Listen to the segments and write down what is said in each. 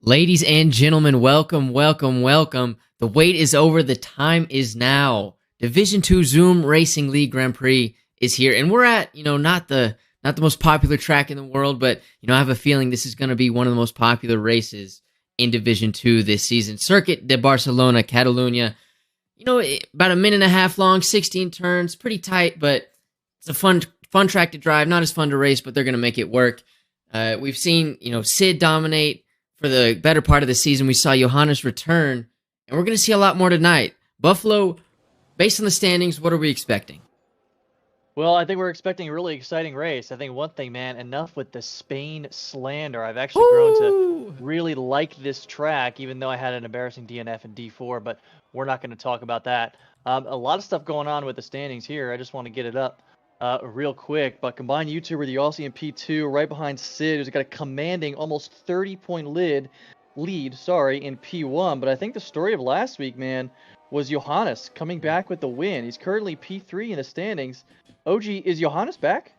Ladies and gentlemen, welcome, welcome, welcome. The wait is over. The time is now. Division 2 Zoom Racing League Grand Prix is here, and we're at, not the most popular track in the world, but I have a feeling this is going to be one of the most popular races in Division 2 this season. Circuit de Barcelona, Catalunya. About a minute and a half long, 16 turns, pretty tight, but it's a fun track to drive. Not as fun to race, but they're going to make it work. We've seen, Sid dominate for the better part of the season. We saw Johannes return, and we're going to see a lot more tonight. Buffalo, based on the standings, what are we expecting? Well, I think we're expecting a really exciting race. I think one thing, man, enough with the Spain slander. I've actually grown to really like this track, even though I had an embarrassing DNF in D4, but we're not going to talk about that. A lot of stuff going on with the standings here. I just want to get it up real quick. But combined YouTuber, the Aussie in P2, right behind Sid, who's got a commanding almost 30-point lead, in P1. But I think the story of last week, man, was Johannes coming back with the win. He's currently P3 in the standings. OG, is Johannes back?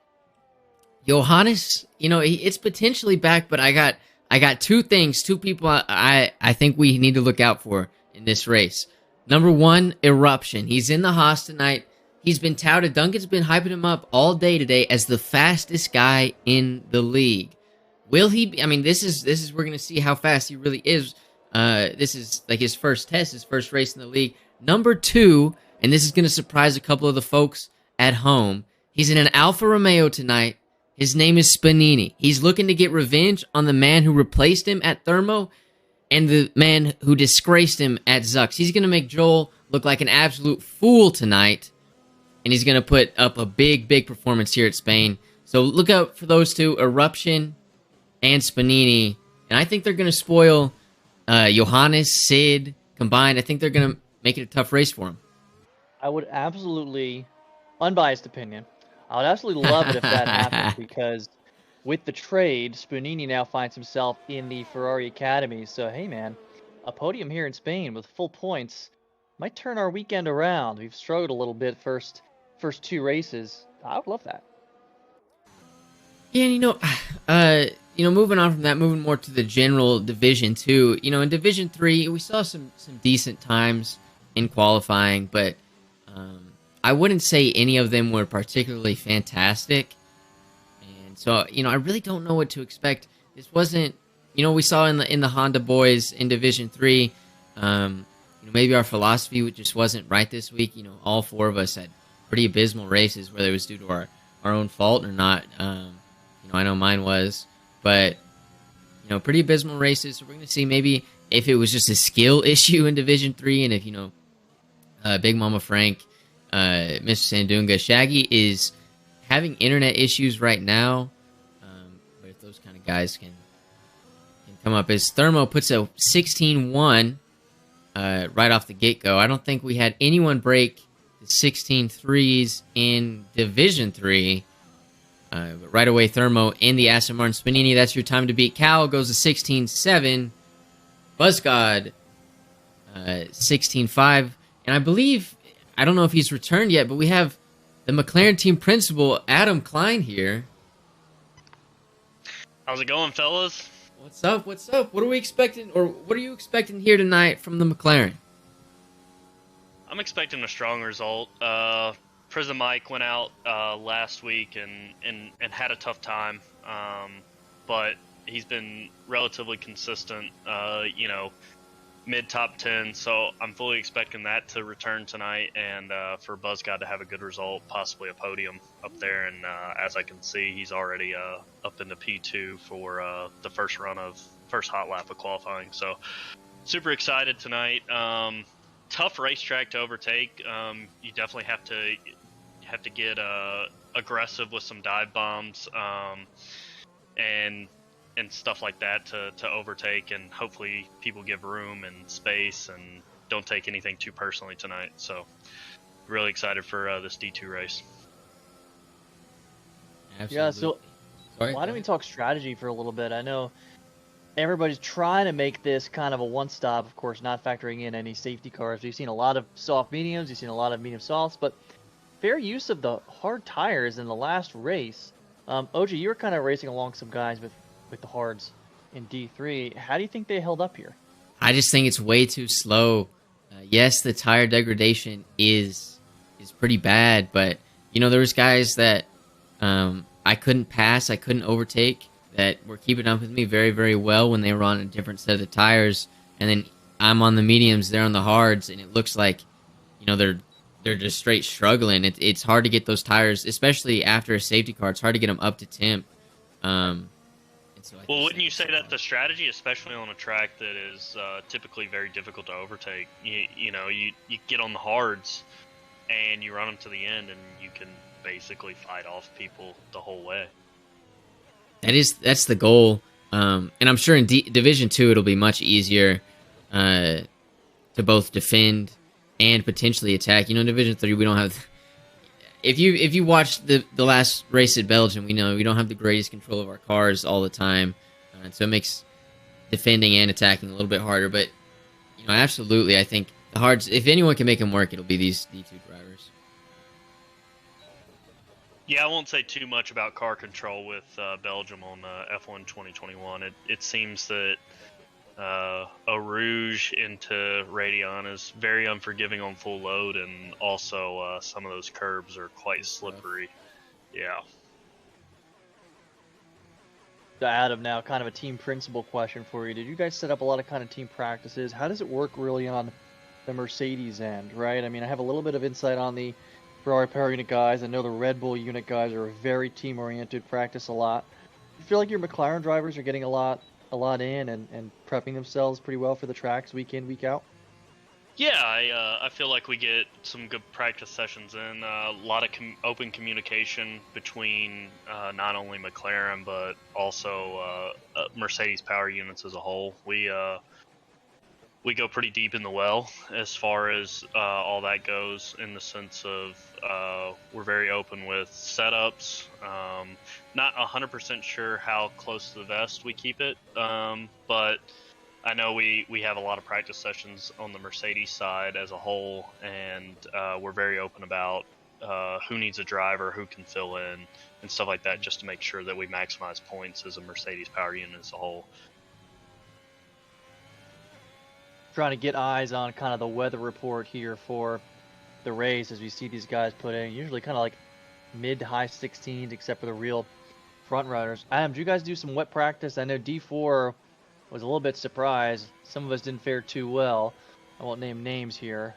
Johannes, it's potentially back, but I got two people I think we need to look out for in this race. Number one, Eruption. He's in the Haas tonight. He's been touted. Duncan's been hyping him up all day today as the fastest guy in the league. Will he be? I mean, this is we're gonna see how fast he really is. This is like his first test, his first race in the league. Number two, and this is gonna surprise a couple of the folks at home. He's in an Alfa Romeo tonight. His name is Spanini. He's looking to get revenge on the man who replaced him at Thermo and the man who disgraced him at Zux. He's going to make Joel look like an absolute fool tonight, and he's going to put up a big, big performance here at Spain. So look out for those two, Eruption and Spanini. And I think they're going to spoil Johannes, Sid combined. I think they're going to make it a tough race for him. I would absolutely, unbiased opinion, I would absolutely love it if that happened, because with the trade, Spanini now finds himself in the Ferrari Academy. So, hey, man, a podium here in Spain with full points might turn our weekend around. We've struggled a little bit first two races. I would love that. Yeah, moving on from that, moving more to the general Division 2. In Division 3, we saw some decent times in qualifying, but I wouldn't say any of them were particularly fantastic. And so, I really don't know what to expect. This wasn't, we saw in the Honda boys in Division 3, maybe our philosophy just wasn't right this week. All four of us had pretty abysmal races, whether it was due to our own fault or not. I know mine was, but, pretty abysmal races. So we're going to see maybe if it was just a skill issue in Division 3, and if, Big Mama Frank, Mr. Sandunga, Shaggy is having internet issues right now, but if those kind of guys can come up, as Thermo puts a 16-1 right off the get-go. I don't think we had anyone break the 16-3s in Division 3, but right away Thermo in the Aston Martin. Spanini, that's your time to beat. Cal goes to 16-7. Buzzgod 16-5, and I believe, I don't know if he's returned yet, but we have the McLaren team principal, Adam Klein, here. How's it going, fellas? What's up? What are we expecting, or what are you expecting here tonight from the McLaren? I'm expecting a strong result. Prism Mike went out last week and had a tough time, but he's been relatively consistent, mid-top 10, so I'm fully expecting that to return tonight, and for Buzzgod to have a good result, possibly a podium up there. And as I can see, he's already up into P2 for the first hot lap of qualifying. So super excited tonight. Tough racetrack to overtake. You definitely have to get aggressive with some dive bombs and stuff like that to overtake, and hopefully people give room and space and don't take anything too personally tonight. So really excited for this D2 race. Absolutely. Yeah, so why don't we talk strategy for a little bit? I know everybody's trying to make this kind of a one-stop, of course, not factoring in any safety cars. We've seen a lot of soft mediums, you've seen a lot of medium softs, but fair use of the hard tires in the last race. OG, you were kind of racing along some guys with the hards in D3. How do you think they held up here? I just think it's way too slow. Yes, the tire degradation is pretty bad, but there was guys that I couldn't pass, I couldn't overtake, that were keeping up with me very, very well when they were on a different set of tires, and then I'm on the mediums, they're on the hards, and it looks like they're just straight struggling. It's hard to get those tires, especially after a safety car. It's hard to get them up to temp. Well, wouldn't you say that's the strategy, especially on a track that is typically very difficult to overtake? You get on the hards and you run them to the end, and you can basically fight off people the whole way. That's the goal, and I'm sure in Division 2 it'll be much easier to both defend and potentially attack. In Division 3 we don't have. If you watch the last race at Belgium, we know we don't have the greatest control of our cars all the time, so it makes defending and attacking a little bit harder. But absolutely, I think the hards. If anyone can make them work, it'll be these D2 drivers. Yeah, I won't say too much about car control with Belgium on F1 2021. It seems that Eau Rouge into Raidillon is very unforgiving on full load, and also some of those curbs are quite slippery. Yeah. To Adam, now kind of a team principal question for you. Did you guys set up a lot of kind of team practices? How does it work really on the Mercedes end, right? I mean, I have a little bit of insight on the Ferrari Power Unit guys. I know the Red Bull unit guys are very team-oriented, practice a lot. You feel like your McLaren drivers are getting a lot in and prepping themselves pretty well for the tracks week in, week out? Yeah, I feel like we get some good practice sessions in. A lot of open communication between not only McLaren but also Mercedes power units as a whole. We go pretty deep in the well as far as all that goes, in the sense of we're very open with setups. Not 100% sure how close to the vest we keep it, but I know we have a lot of practice sessions on the Mercedes side as a whole, and we're very open about who needs a driver, who can fill in, and stuff like that, just to make sure that we maximize points as a Mercedes power unit as a whole. Trying to get eyes on kind of the weather report here for the race as we see these guys put in usually kind of like mid to high 16s, except for the real front runners. Adam, do you guys do some wet practice? I know D4 was a little bit surprised. Some of us didn't fare too well. I won't name names here.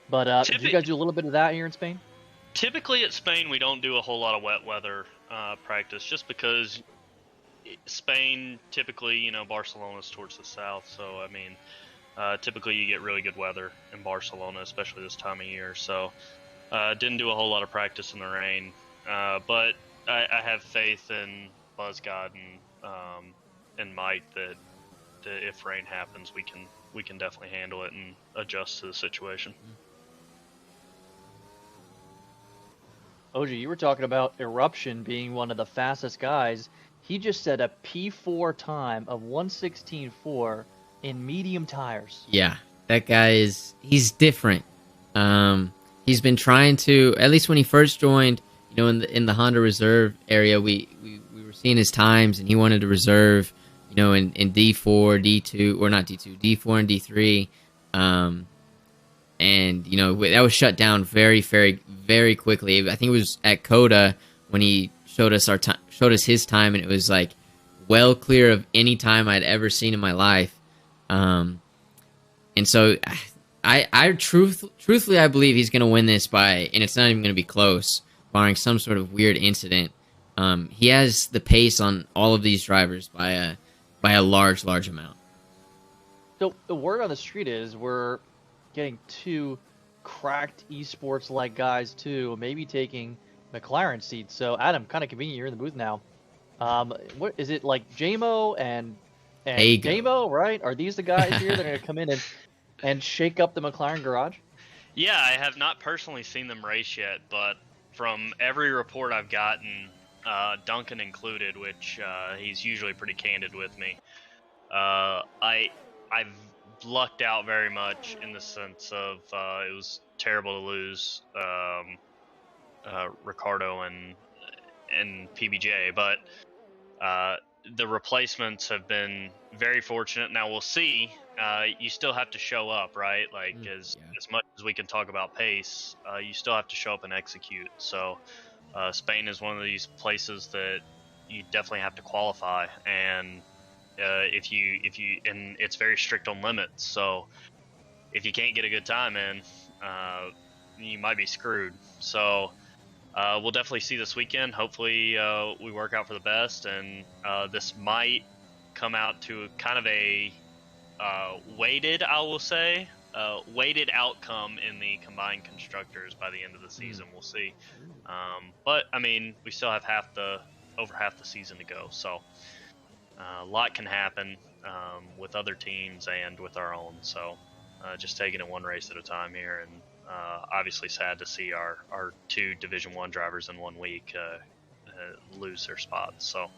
But did you guys do a little bit of that here in Spain? Typically at Spain, we don't do a whole lot of wet weather practice, just because Spain, typically, Barcelona's towards the south, so I mean, typically you get really good weather in Barcelona, especially this time of year. So, didn't do a whole lot of practice in the rain, but I have faith in BuzzGod and Mike that if rain happens, we can definitely handle it and adjust to the situation. Oji, you were talking about Eruption being one of the fastest guys. He just set a P4 time of 1:16.4 in medium tires. Yeah, that guy he's different. He's been trying to, at least when he first joined, in the Honda reserve area, we were seeing his times, and he wanted to reserve, in D4, D2, or not D2, D4 and D3. And that was shut down very, very, very quickly. I think it was at COTA when he showed us his time, and it was like well clear of any time I'd ever seen in my life. And so I truthfully I believe he's going to win this and it's not even going to be close, barring some sort of weird incident. He has the pace on all of these drivers by a large amount. So the word on the street is we're getting two cracked esports-like guys too, maybe taking McLaren seats. So Adam, kind of convenient, you're in the booth now. What is it, like JMO and Damo, right? Are these the guys here that are going to come in and shake up the McLaren garage? Yeah, I have not personally seen them race yet, but from every report I've gotten, Duncan included, which he's usually pretty candid with me, I've lucked out very much in the sense of it was terrible to lose Ricardo and PBJ, but the replacements have been very fortunate. Now we'll see. You still have to show up, right? Like as much as we can talk about pace, you still have to show up and execute. So Spain is one of these places that you definitely have to qualify, and if you and it's very strict on limits. So if you can't get a good time in, you might be screwed. So we'll definitely see this weekend. Hopefully we work out for the best, and this might come out to kind of a weighted, I will say, weighted outcome in the combined constructors by the end of the season. We'll see. But I mean, we still have over half the season to go, so a lot can happen with other teams and with our own. So just taking it one race at a time here, and obviously sad to see our two Division 1 drivers in 1 week lose their spots. So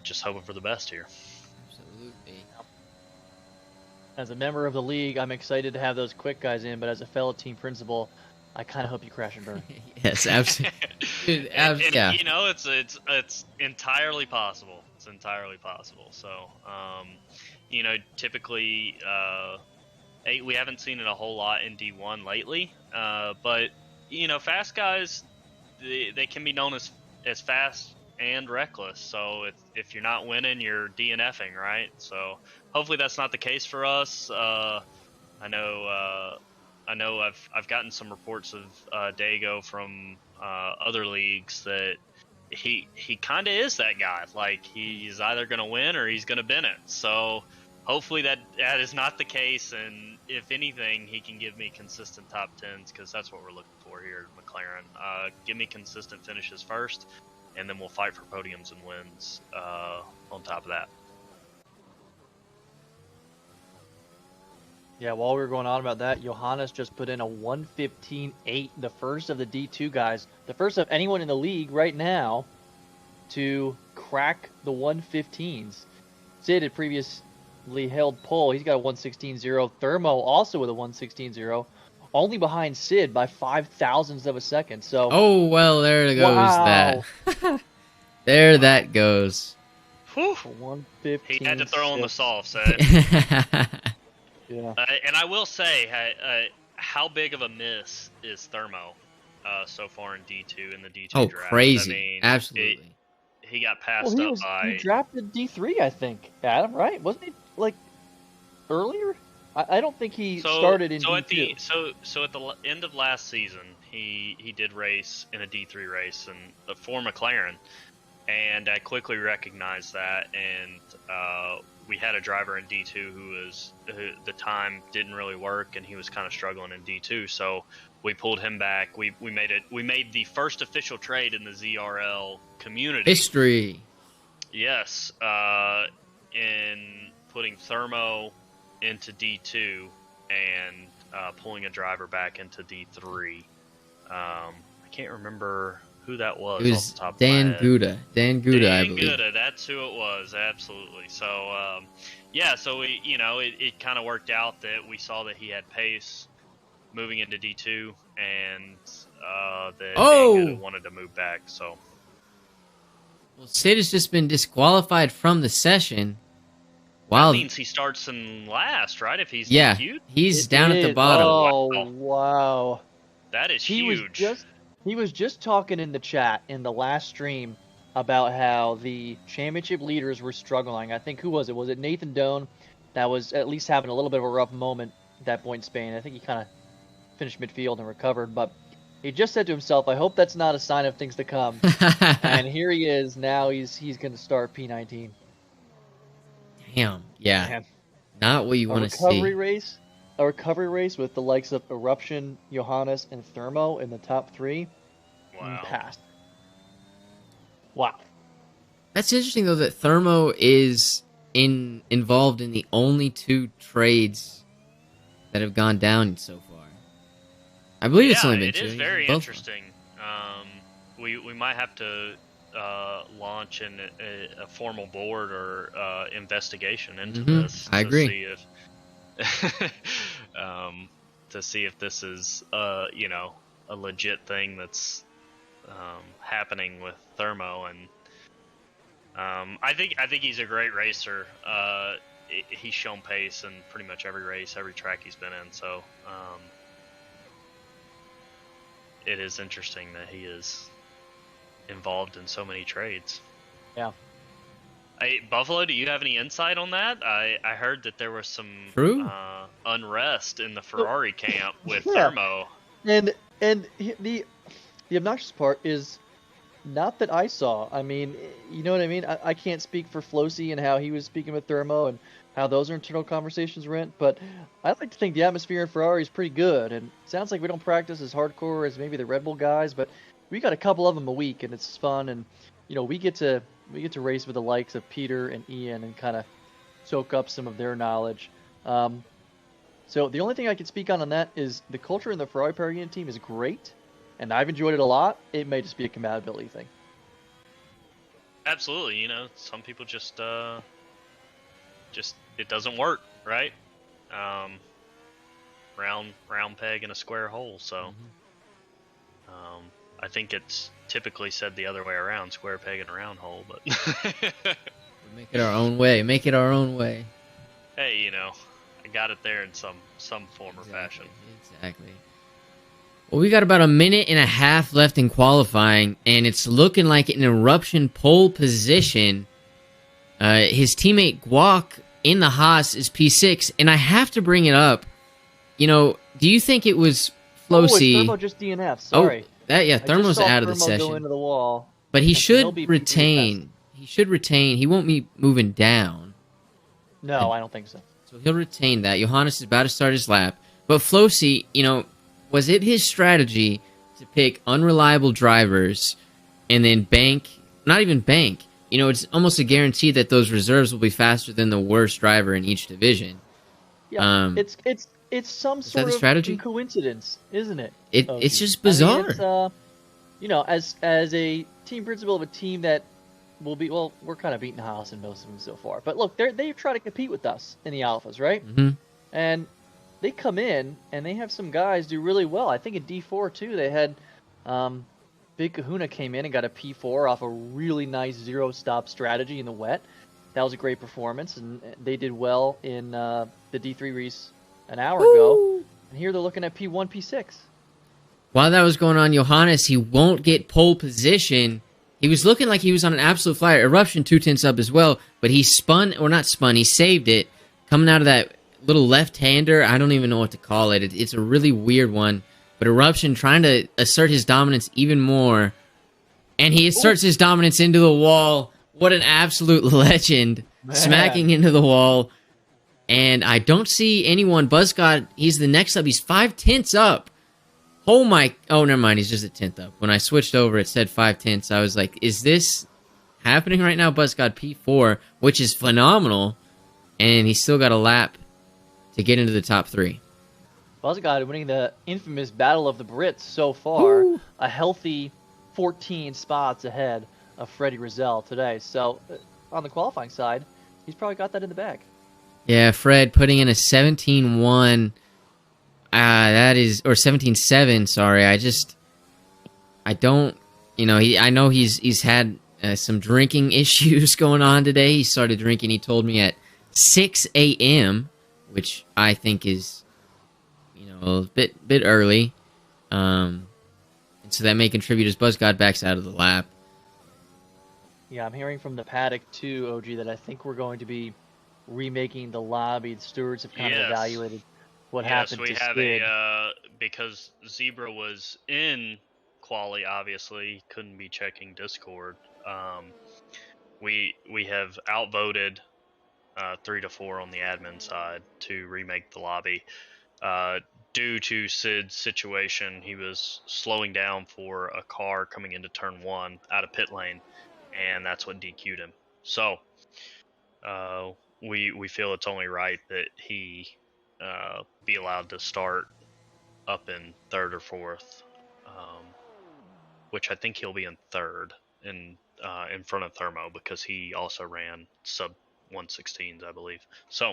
just hoping for the best here. Absolutely. As a member of the league, I'm excited to have those quick guys in, but as a fellow team principal, I kind of hope you crash and burn. Yes, absolutely. Dude, and, yeah. You know, it's entirely possible. It's entirely possible. So, you know, typically, we haven't seen it a whole lot in D1 lately. But you know, fast guys, they can be known as fast and reckless. So if you're not winning, you're DNFing, right? So hopefully that's not the case for us. I know I've gotten some reports of Dago from other leagues that he kind of is that guy. Like he's either going to win or he's going to bin it. So hopefully that is not the case, and if anything, he can give me consistent top 10s, because that's what we're looking for here at McLaren. Give me consistent finishes first, and then we'll fight for podiums and wins on top of that. Yeah, while we were going on about that, Johannes just put in a 1:15.8, the first of the D2 guys, the first of anyone in the league right now to crack the 1:15s. Sid had previously held pole. He's got a 1:16.0. Thermo also with a 1:16.0, only behind Sid by 0.005 of a second. So oh well, there goes wow. that. There that goes. Whew. 1:15. He had to throw in the salt, Sid. Yeah. And I will say, how big of a miss is Thermo so far in D2 in the D2 draft? Crazy. I mean, absolutely. He got passed up by. He drafted D3, I think, Adam, right? Wasn't he, like, earlier? I don't think he started in D2. So at the end of last season, he did race in a D3 race and for McLaren, and I quickly recognized that, and we had a driver in D2 who the time didn't really work, and he was kind of struggling in D2, so we pulled him back. We made the first official trade in the ZRL community. History. Yes, in putting Thermo into D2 and pulling a driver back into D3. I can't remember who that was. It was off the top Dan of my head. Gouda. Dan Gouda, I believe. Dan Gouda, that's who it was, absolutely. So, yeah, so it kind of worked out that we saw that he had pace moving into D2, and that Dan Gouda wanted to move back. So, well, Sid has just been disqualified from the session. Wow. That means he starts in last, right? If he's DQ'd? He's down at the bottom. Oh, wow. That is huge. He was just talking in the chat in the last stream about how the championship leaders were struggling. I think, who was it? Was it Nathan Doan that was at least having a little bit of a rough moment at that point in Spain? I think he kind of finished midfield and recovered, but he just said to himself, I hope that's not a sign of things to come. And here he is. Now he's going to start P19. Damn. Yeah. Man. Not what you want to see. A recovery race with the likes of Eruption, Johannes, and Thermo in the top 3. Wow. Passed. Wow. That's interesting, though, that Thermo is involved in the only 2 trades that have gone down so far. I believe it's only been 2. It is very interesting. We might have to launch a formal board or investigation into this. I agree. To see if this is a legit thing that's happening with Thermo, and I think he's a great racer. He's shown pace in pretty much every race, every track he's been in. So it is interesting that he is involved in so many trades. Yeah. Hey, Buffalo, do you have any insight on that? I heard that there was some True. unrest in the Ferrari camp with Yeah. Thermo. And the obnoxious part is not that I saw. I mean, you know what I mean? I can't speak for Flosi and how he was speaking with Thermo and how those internal conversations went, but I like to think the atmosphere in Ferrari is pretty good. And it sounds like we don't practice as hardcore as maybe the Red Bull guys, but we got a couple of them a week, and it's fun. And we get to race with the likes of Peter and Ian and kind of soak up some of their knowledge. So the only thing I can speak on that is the culture in the Ferrari Power Unit team is great, and I've enjoyed it a lot. It may just be a compatibility thing. Absolutely, some people just it doesn't work, right? Round peg in a square hole. So, I think it's typically said the other way around: square peg in a round hole. But We make it our own way. Make it our own way. hey, I got it there in some form or fashion. Exactly. Well, we got about a minute and a half left in qualifying, and it's looking like an Eruption pole position. His teammate Guak in the Haas is P6, and I have to bring it up. Do you think it was Oh, it's Flosi? Thermo just DNF. Sorry. Thermo's I just saw out of the Thermo go session. into the wall. But he And so he'll should be pretty retain. He should retain. He won't be moving down. No, I don't think so. So he'll retain that. Johannes is about to start his lap. But Flosi, was it his strategy to pick unreliable drivers and then bank, not even bank, it's almost a guarantee that those reserves will be faster than the worst driver in each division. Yeah, it's some that sort the of strategy? coincidence, isn't it? It's just I mean, bizarre. it's, as a team principal of a team that will be, well, we're kind of beating Haas in most of them so far. But look, they try to compete with us in the Alphas, right? Mm-hmm. And they come in and they have some guys do really well. I think in D4 too, they had Big Kahuna came in and got a P4 off a really nice zero stop strategy in the wet. That was a great performance, and they did well in the D3 race an hour ago. And here they're looking at P1, P6. While that was going on, Johannes, he won't get pole position. He was looking like he was on an absolute flyer. Eruption 2-10 up as well, but he he saved it. Coming out of that little left-hander, I don't even know what to call it. It's a really weird one. But Eruption trying to assert his dominance even more. And he asserts his dominance into the wall. What an absolute legend. Man. Smacking into the wall. And I don't see anyone. Buzzcott, he's the next up. He's 5/10 up. Oh, never mind. He's just a 10th up. When I switched over, it said 5/10. I was like, is this happening right now? Buzzcott P4, which is phenomenal. And he's still got a lap to get into the top 3. Buzzcott winning the infamous Battle of the Brits so far. Ooh. A healthy 14 spots ahead of Freddie Rizal today. So, on the qualifying side, he's probably got that in the bag. Yeah, Fred putting in a 17-1. That is, or 17-7. Sorry, I don't. I know he's had some drinking issues going on today. He started drinking. He told me at 6 a.m., which I think is, a bit early. And so that may contribute as Buzzcott backs out of the lap. Yeah, I'm hearing from the paddock too, OG, that I think we're going to be remaking the lobby. The stewards have kind of evaluated what happened to Skid. We have because Zebra was in quali, obviously couldn't be checking Discord. We have outvoted 3-4 on the admin side to remake the lobby. Due to Sid's situation, he was slowing down for a car coming into turn 1 out of pit lane, and that's what DQ'd him. So we feel it's only right that he be allowed to start up in 3rd or 4th, which I think he'll be in 3rd in front of Thermo, because he also ran sub 116s, I believe. So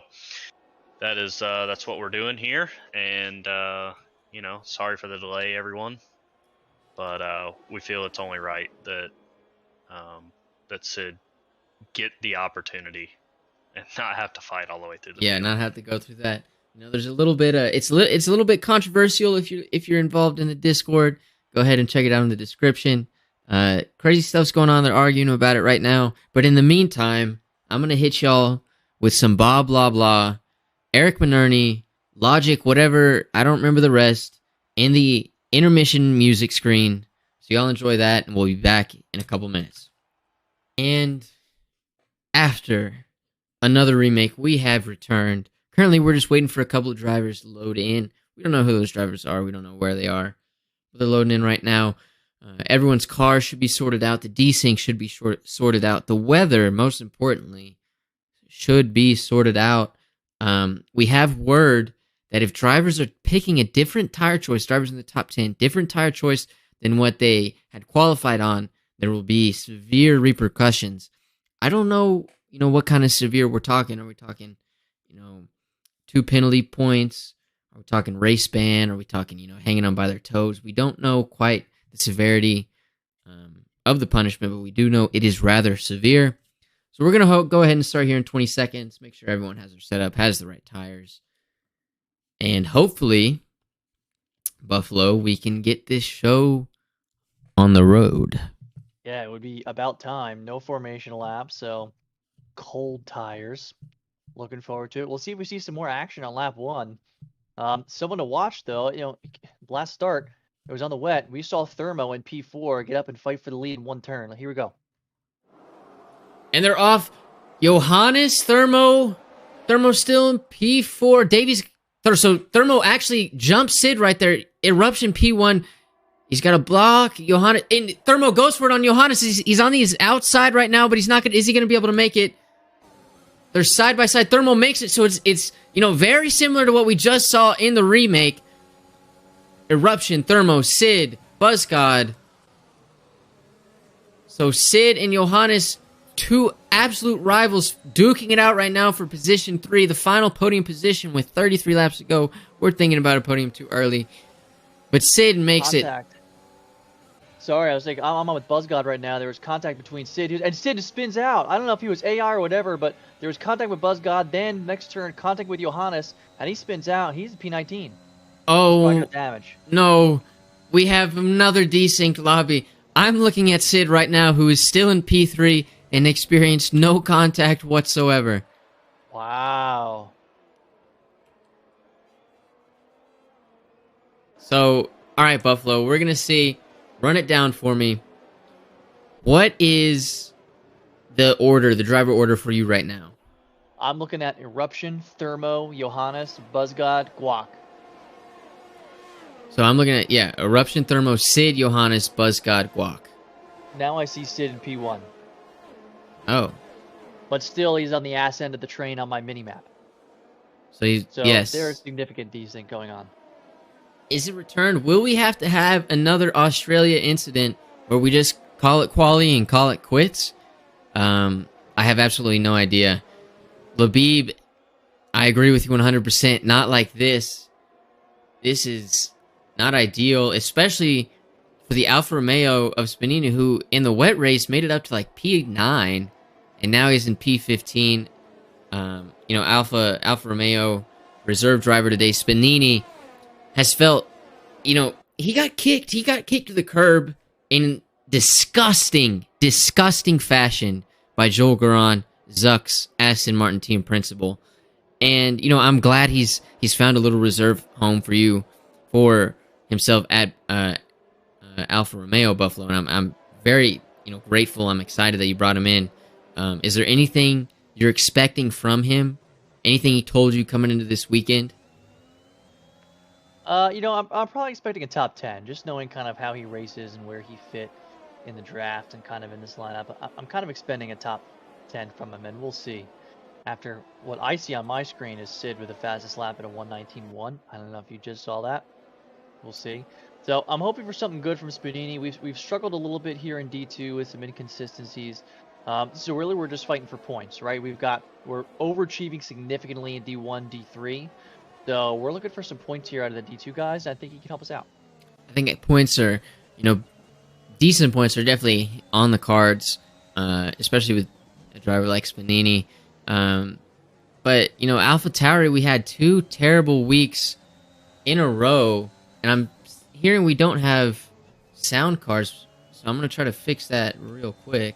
that's what we're doing here, and sorry for the delay, everyone, but we feel it's only right that that Sid get the opportunity and not have to fight all the way through the Yeah, field. not have to go through that. You know, there's a little bit. It's a little bit controversial if you're involved in the Discord. Go ahead and check it out in the description. Crazy stuff's going on. They're arguing about it right now. But in the meantime, I'm gonna hit y'all with some blah blah blah, Eric McNerney, Logic, whatever. I don't remember the rest. In the intermission music screen. So y'all enjoy that, and we'll be back in a couple minutes. And after another remake, we have returned. Currently, we're just waiting for a couple of drivers to load in. We don't know who those drivers are. We don't know where they are. But they're loading in right now. Everyone's car should be sorted out. The desync should be sorted out. The weather, most importantly, should be sorted out. We have word that if drivers are picking a different tire choice, drivers in the top 10, different tire choice than what they had qualified on, there will be severe repercussions. I don't know, what kind of severe we're talking. Are we talking, 2 penalty points? Are we talking race ban? Are we talking, hanging on by their toes? We don't know quite the severity of the punishment, but we do know it is rather severe. So we're going to go ahead and start here in 20 seconds. Make sure everyone has their setup, has the right tires. And hopefully, Buffalo, we can get this show on the road. Yeah, it would be about time. No formation lap, so cold tires. Looking forward to it. We'll see if we see some more action on lap 1. Someone to watch, though. Last start, it was on the wet. We saw Thermo in P4 get up and fight for the lead in one turn. Here we go. And they're off. Johannes, Thermo still in P4. Davies. So Thermo actually jumps Sid right there. Eruption P1. He's got a block. Johannes. And Thermo goes for it on Johannes. He's on his outside right now, but he's not. Is he going to be able to make it? They're side by side. Thermo makes it, so it's very similar to what we just saw in the remake. Eruption, Thermo, Sid, Buzzgod. So Sid and Johannes, 2 absolute rivals, duking it out right now for position 3, the final podium position with 33 laps to go. We're thinking about a podium too early, but Sid makes Contact. Sorry, I was like, I'm on with Buzzgod right now. There was contact between Sid, and Sid just spins out. I don't know if he was AI or whatever, but there was contact with Buzzgod. Then next turn, contact with Johannes, and he spins out. He's a P19. Oh, damage. No, we have another desynced lobby. I'm looking at Sid right now, who is still in P3 and experienced no contact whatsoever. Wow. So, all right, Buffalo, we're going to see. Run it down for me. What is the driver order for you right now? I'm looking at Eruption, Thermo, Johannes, Buzzgod, Guac. So I'm looking at, Eruption, Thermo, Sid, Johannes, Buzzgod, Guac. Now I see Sid in P1. Oh. But still, he's on the ass end of the train on my mini-map. So yes. There's significant desync going on. Is it returned? Will we have to have another Australia incident where we just call it quali and call it quits? I have absolutely no idea. Labib, I agree with you 100%. Not like this. This is not ideal, especially for the Alfa Romeo of Spanini, who in the wet race made it up to like P9, and now he's in P15. Alfa Romeo reserve driver today, Spanini, has felt, he got kicked to the curb in disgusting fashion by Joel Guerin, Zuck's Aston Martin team principal. And, I'm glad he's found a little reserve home for himself at Alfa Romeo Buffalo, and I'm very, grateful. I'm excited that you brought him in. Is there anything you're expecting from him? Anything he told you coming into this weekend? I'm probably expecting a top 10, just knowing kind of how he races and where he fit in the draft and kind of in this lineup. I'm kind of expecting a top 10 from him, and we'll see. After what I see on my screen is Sid with the fastest lap at a 1:19.1. I don't know if you just saw that. We'll see. So I'm hoping for something good from Spanini. We've struggled a little bit here in D2 with some inconsistencies. So really we're just fighting for points, right? We're overachieving significantly in D1, D3. So we're looking for some points here out of the D2 guys. I think he can help us out. I think points are, decent points are definitely on the cards, especially with a driver like Spanini. But, you know, AlphaTauri, we had 2 terrible weeks in a row, and I'm hearing we don't have sound cards, so I'm going to try to fix that real quick.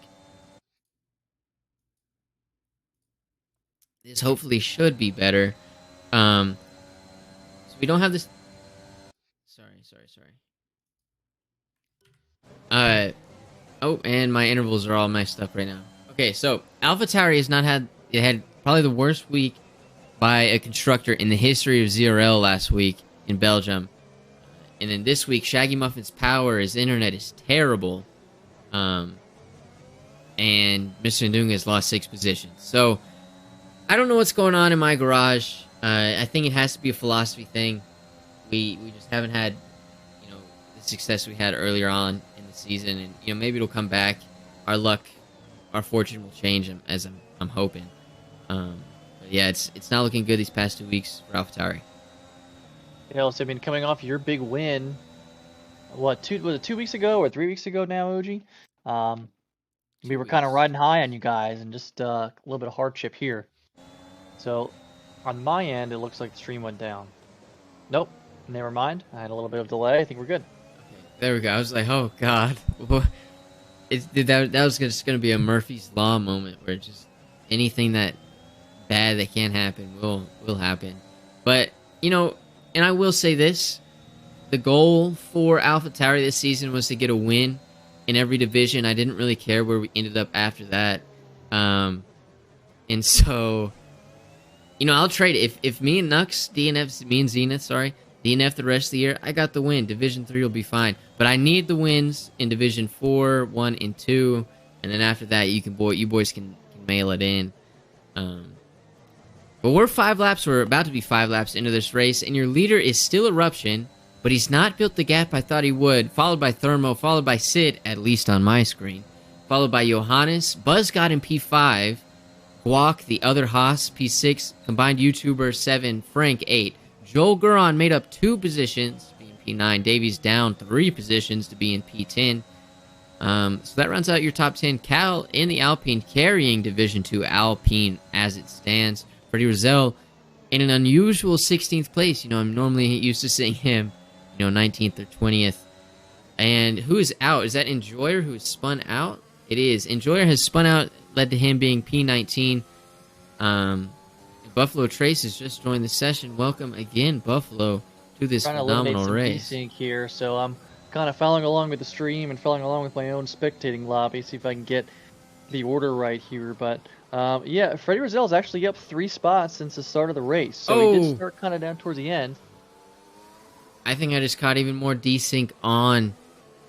This hopefully should be better. So we don't have this... Sorry. Oh, and my intervals are all messed up right now. Okay, so AlphaTauri has not had... It had probably the worst week by a constructor in the history of ZRL last week in Belgium. And then this week, Shaggy Muffin's power, his internet is terrible. And Mr. Ndunga has lost 6 positions. So, I don't know what's going on in my garage. I think it has to be a philosophy thing. We just haven't had, you know, the success we had earlier on in the season. And, you know, maybe it'll come back. Our luck, our fortune will change, as I'm hoping. But yeah, it's not looking good these past 2 weeks for AlphaTauri. Yeah, so I mean, coming off your big win, was it 2 weeks ago or 3 weeks ago now, OG? We were kind of riding high on you guys, and just a little bit of hardship here. So, on my end, it looks like the stream went down. Nope, never mind. I had a little bit of delay. I think we're good. Okay, there we go. I was like, oh god, that was just gonna be a Murphy's Law moment where just anything that bad that can happen will happen. But you know, and I will say this: the goal for AlphaTauri this season was to get a win in every division. I didn't really care where we ended up after that, and so, you know, I'll trade if me and Nux me and Zenith, DNF the rest of the year. I got the win. Division 3 will be fine, but I need the wins in Division 4, 1, and 2, and then after that, you boys can mail it in. But we're about to be 5 laps into this race, and your leader is still Eruption, but he's not built the gap I thought he would, followed by Thermo, followed by Sid, at least on my screen, followed by Johannes, Buzz got in P5, Guac, the other Haas, P6, combined YouTuber 7, Frank 8. Joel Guron made up 2 positions, being P9, Davies down 3 positions to be in P10. So that rounds out your top 10. Cal in the Alpine carrying Division 2 Alpine as it stands. Freddie Rozelle in an unusual 16th place. You know, I'm normally used to seeing him, 19th or 20th. And who is out? Is that Enjoyer who is spun out? It is. Enjoyer has spun out, led to him being P19. Buffalo Trace has just joined the session. Welcome again, Buffalo, to this phenomenal race. Desync here, so I'm kind of following along with the stream and following along with my own spectating lobby, see if I can get the order right here. But yeah, Freddie Rozelle is actually up 3 spots since the start of the race, so he did start kind of down towards the end. I think I just caught even more desync on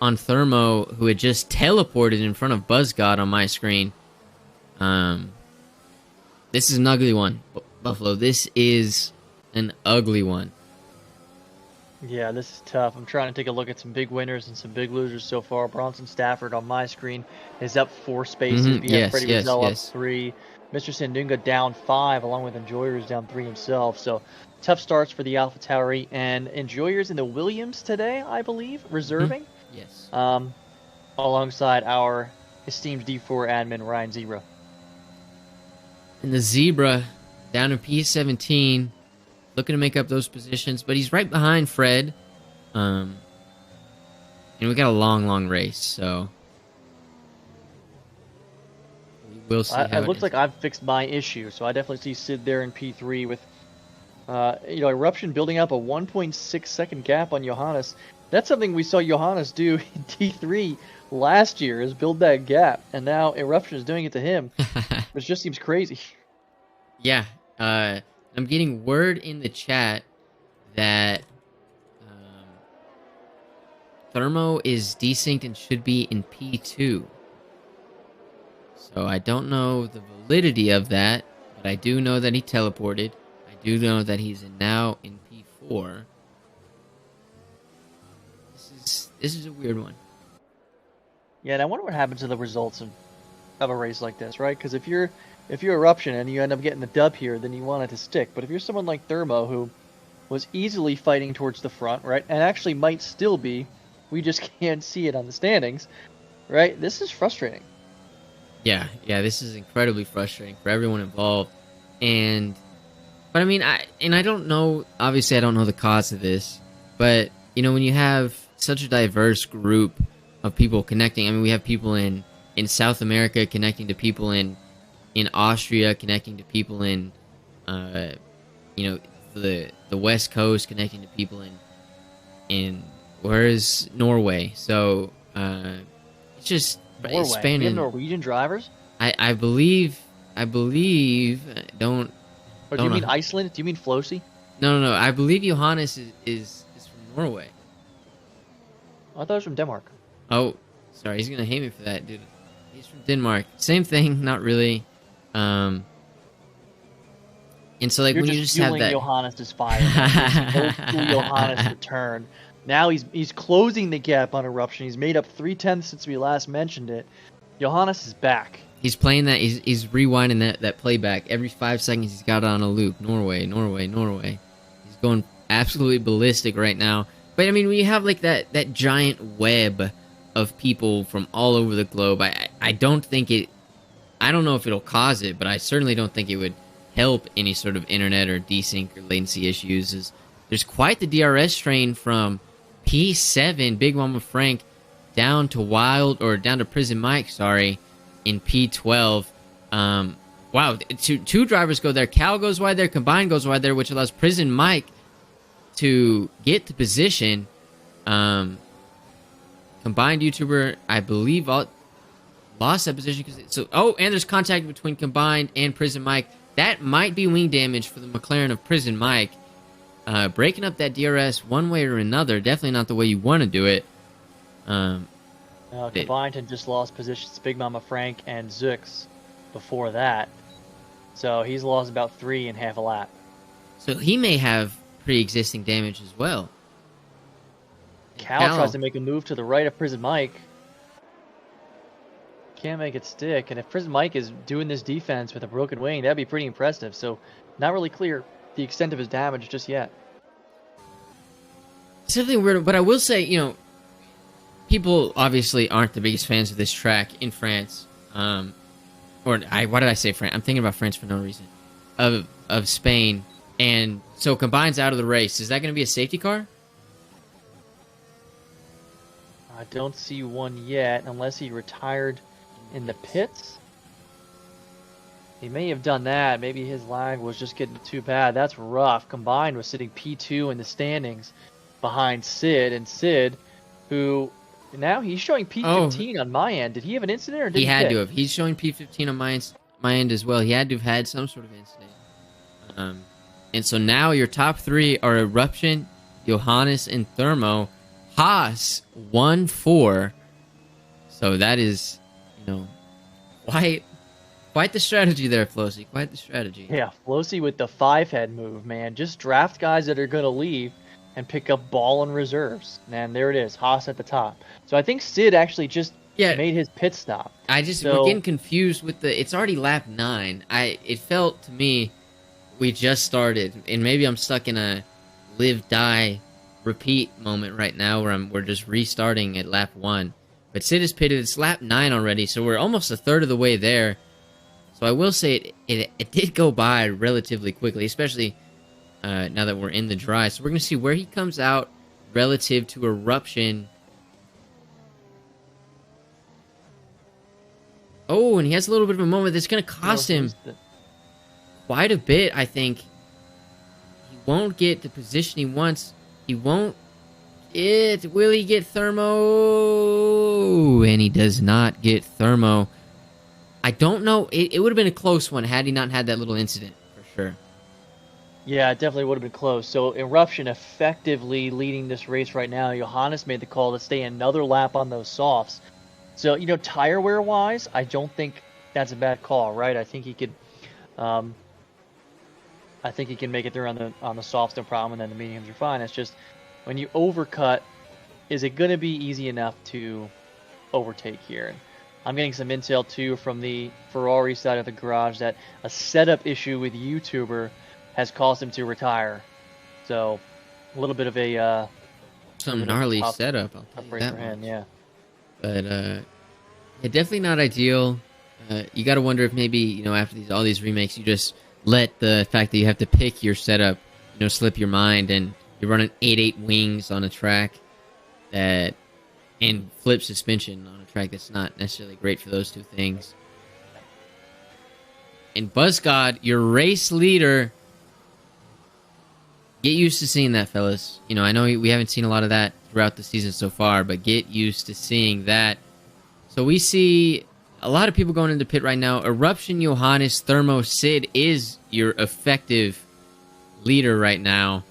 Thermo, who had just teleported in front of BuzzGod on my screen. This is an ugly one, Buffalo. This is an ugly one. Yeah, this is tough. I'm trying to take a look at some big winners and some big losers so far. Bronson Stafford on my screen is up 4 spaces. Freddie Rozelle up 3. Mr. Sandunga down 5, along with Enjoyers down 3 himself. So tough starts for the AlphaTauri, and Enjoyers in the Williams today, I believe, reserving. Yes. Alongside our esteemed D4 admin Ryan Zebra. And the Zebra down in P17, looking to make up those positions, but he's right behind Fred. And we got a long race, so we will see. It looks like I've fixed my issue, so I definitely see Sid there in P3 with, Eruption building up a 1.6 second gap on Johannes. That's something we saw Johannes do in T3 last year, is build that gap, and now Eruption is doing it to him, which just seems crazy. Yeah, I'm getting word in the chat that Thermo is desynced and should be in P2. So I don't know the validity of that, but I do know that he teleported. I do know that he's now in P4. This is a weird one. Yeah, and I wonder what happens to the results of a race like this, right? Because if you're Eruption and you end up getting the dub here, then you want it to stick. But if you're someone like Thermo, who was easily fighting towards the front, right, and actually might still be, we just can't see it on the standings, right? This is frustrating. Yeah, this is incredibly frustrating for everyone involved. But I mean, I don't know, obviously I don't know the cause of this, but when you have such a diverse group of people connecting, I mean, we have people in South America connecting to people in Austria, connecting to people in uh the West Coast, connecting to people in where is Norway. So it's just Norway. it's You have spanning. Norwegian drivers? I believe don't Or do you don't mean know. Iceland? Do you mean Flossie? No. I believe Johannes is from Norway. I thought it was from Denmark. Oh, sorry, he's gonna hate me for that, dude. He's from Denmark. Same thing, not really. Um, and so like You're when you just just have fueling that. Johannes' fire. It's old school Johannes return. Now he's closing the gap on Eruption. He's made up 3/10 since we last mentioned it. Johannes is back. He's playing that. He's rewinding that playback every 5 seconds. He's got it on a loop. Norway. He's going absolutely ballistic right now. But I mean, when you have like that giant web of people from all over the globe, I don't think it. I don't know if it'll cause it, but I certainly don't think it would help any sort of internet or desync or latency issues. There's quite the DRS train from P7 Big Mama Frank down to Prison Mike, sorry, in P12. Wow, two drivers go there. Cal goes wide there, Combined goes wide there, which allows Prison Mike to get to position. Combined YouTuber, I believe, lost that position. And there's contact between Combined and Prison Mike. That might be wing damage for the McLaren of Prison Mike. Breaking up that DRS one way or another, definitely not the way you want to do it. Combined had just lost positions Big Mama Frank and Zux before that. So he's lost about 3 in half a lap. So he may have pre-existing damage as well. Cal tries to make a move to the right of Prison Mike. Can't make it stick. And if Prison Mike is doing this defense with a broken wing, that'd be pretty impressive. So not really clear the extent of his damage just yet. Something weird, but I will say, people obviously aren't the biggest fans of this track in France. Why did I say France? I'm thinking about France for no reason. Of Spain. And so Combined's out of the race. Is that going to be a safety car? I don't see one yet, unless he retired in the pits. He may have done that. Maybe his lag was just getting too bad. That's rough. Combined was sitting P2 in the standings behind Sid. And Sid, who now he's showing P15 on my end. Did he have an incident or did he had to have? He's showing P15 on my end as well. He had to have had some sort of incident. And so now your top 3 are Eruption, Johannes, and Thermo. Haas 1-4. So that is, quite the strategy there, Flossie. Quite the strategy. Yeah, Flossie with the 5-head move, man. Just draft guys that are going to leave and pick up ball and reserves. And there it is, Haas at the top. So I think Sid actually just made his pit stop. We're getting confused with it's already lap 9. It felt to me we just started, and maybe I'm stuck in a live, die, repeat moment right now where we're just restarting at lap 1. But Sid is pitted. It's lap 9 already, so we're almost a third of the way there. So I will say it did go by relatively quickly, especially now that we're in the dry. So we're going to see where he comes out relative to Eruption. Oh, and he has a little bit of a moment that's going to cost him quite a bit, I think. He won't get the position he wants. He won't. Will he get Thermo? And he does not get Thermo. I don't know. It would have been a close one had he not had that little incident, for sure. Yeah, it definitely would have been close. So Eruption effectively leading this race right now. Johannes made the call to stay another lap on those softs. So, tire wear wise, I don't think that's a bad call, right? I think he could make it through on the softs, no problem, and then the mediums are fine. It's just when you overcut, is it going to be easy enough to overtake here? And I'm getting some intel too from the Ferrari side of the garage that a setup issue with YouTuber has caused him to retire. So a little bit of a some gnarly setup. I'll tell you that for him, yeah. But definitely not ideal. You got to wonder if maybe, after all these remakes, you just let the fact that you have to pick your setup, slip your mind, and you're running 8/8 wings on a track and flip suspension on a track that's not necessarily great for those two things. And Buzzgod, your race leader, get used to seeing that, fellas. I know we haven't seen a lot of that throughout the season so far, but get used to seeing that. So we see a lot of people going into pit right now. Eruption, Johannes, Thermo, Sid is your effective leader right now,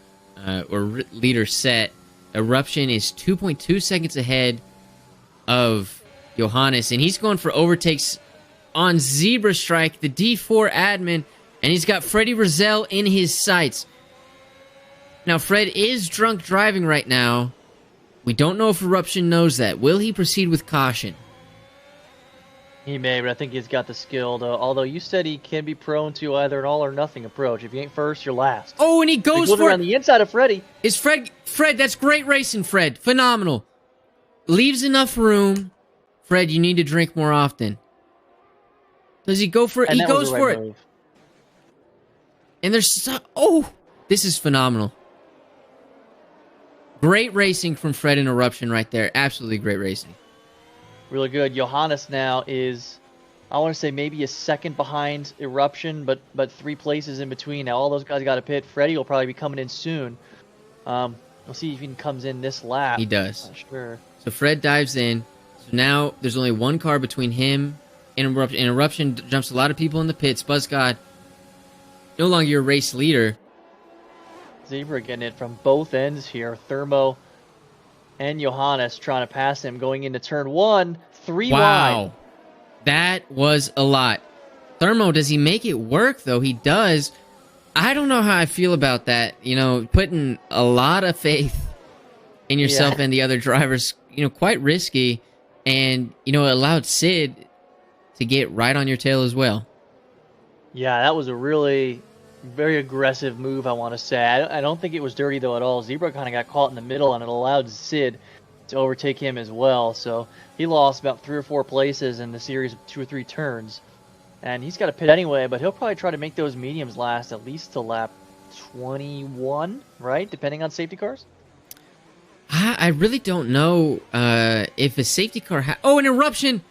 or leader set. Eruption is 2.2 seconds ahead of Johannes, and he's going for overtakes on Zebra Strike, the D4 admin, and he's got Freddie Rizal in his sights. Now, Fred is drunk driving right now. We don't know if Eruption knows that. Will he proceed with caution? He may, but I think he's got the skill, though. Although you said he can be prone to either an all-or-nothing approach. If you ain't first, you're last. Oh, and he goes for around the inside of Freddie. Is Fred, that's great racing, Fred. Phenomenal. Leaves enough room. Fred, you need to drink more often. Does he go for it? He goes for it. And there's... this is phenomenal. Great racing from Fred and Eruption right there. Absolutely great racing. Really good. Johannes now is, I want to say, maybe a second behind Eruption, but 3 places in between. Now all those guys got to pit. Freddie will probably be coming in soon. We'll see if he comes in this lap. He does. Not sure. So Fred dives in. So now there's only one car between him and Eruption. And Eruption jumps a lot of people in the pits. Buzzgod, no longer your race leader. Zebra getting it from both ends here. Thermo and Johannes trying to pass him going into turn 1. 3 wow. wide. That was a lot. Thermo, does he make it work, though? He does. I don't know how I feel about that. Putting a lot of faith in yourself and the other drivers, quite risky. And, it allowed Sid to get right on your tail as well. Yeah, that was a really very aggressive move, I want to say. I don't think it was dirty, though, at all. Zebra kind of got caught in the middle, and it allowed Sid to overtake him as well. So he lost about 3 or 4 places in the series of 2 or 3 turns. And he's got to pit anyway, but he'll probably try to make those mediums last at least to lap 21, right? Depending on safety cars? I really don't know if a safety car... an Eruption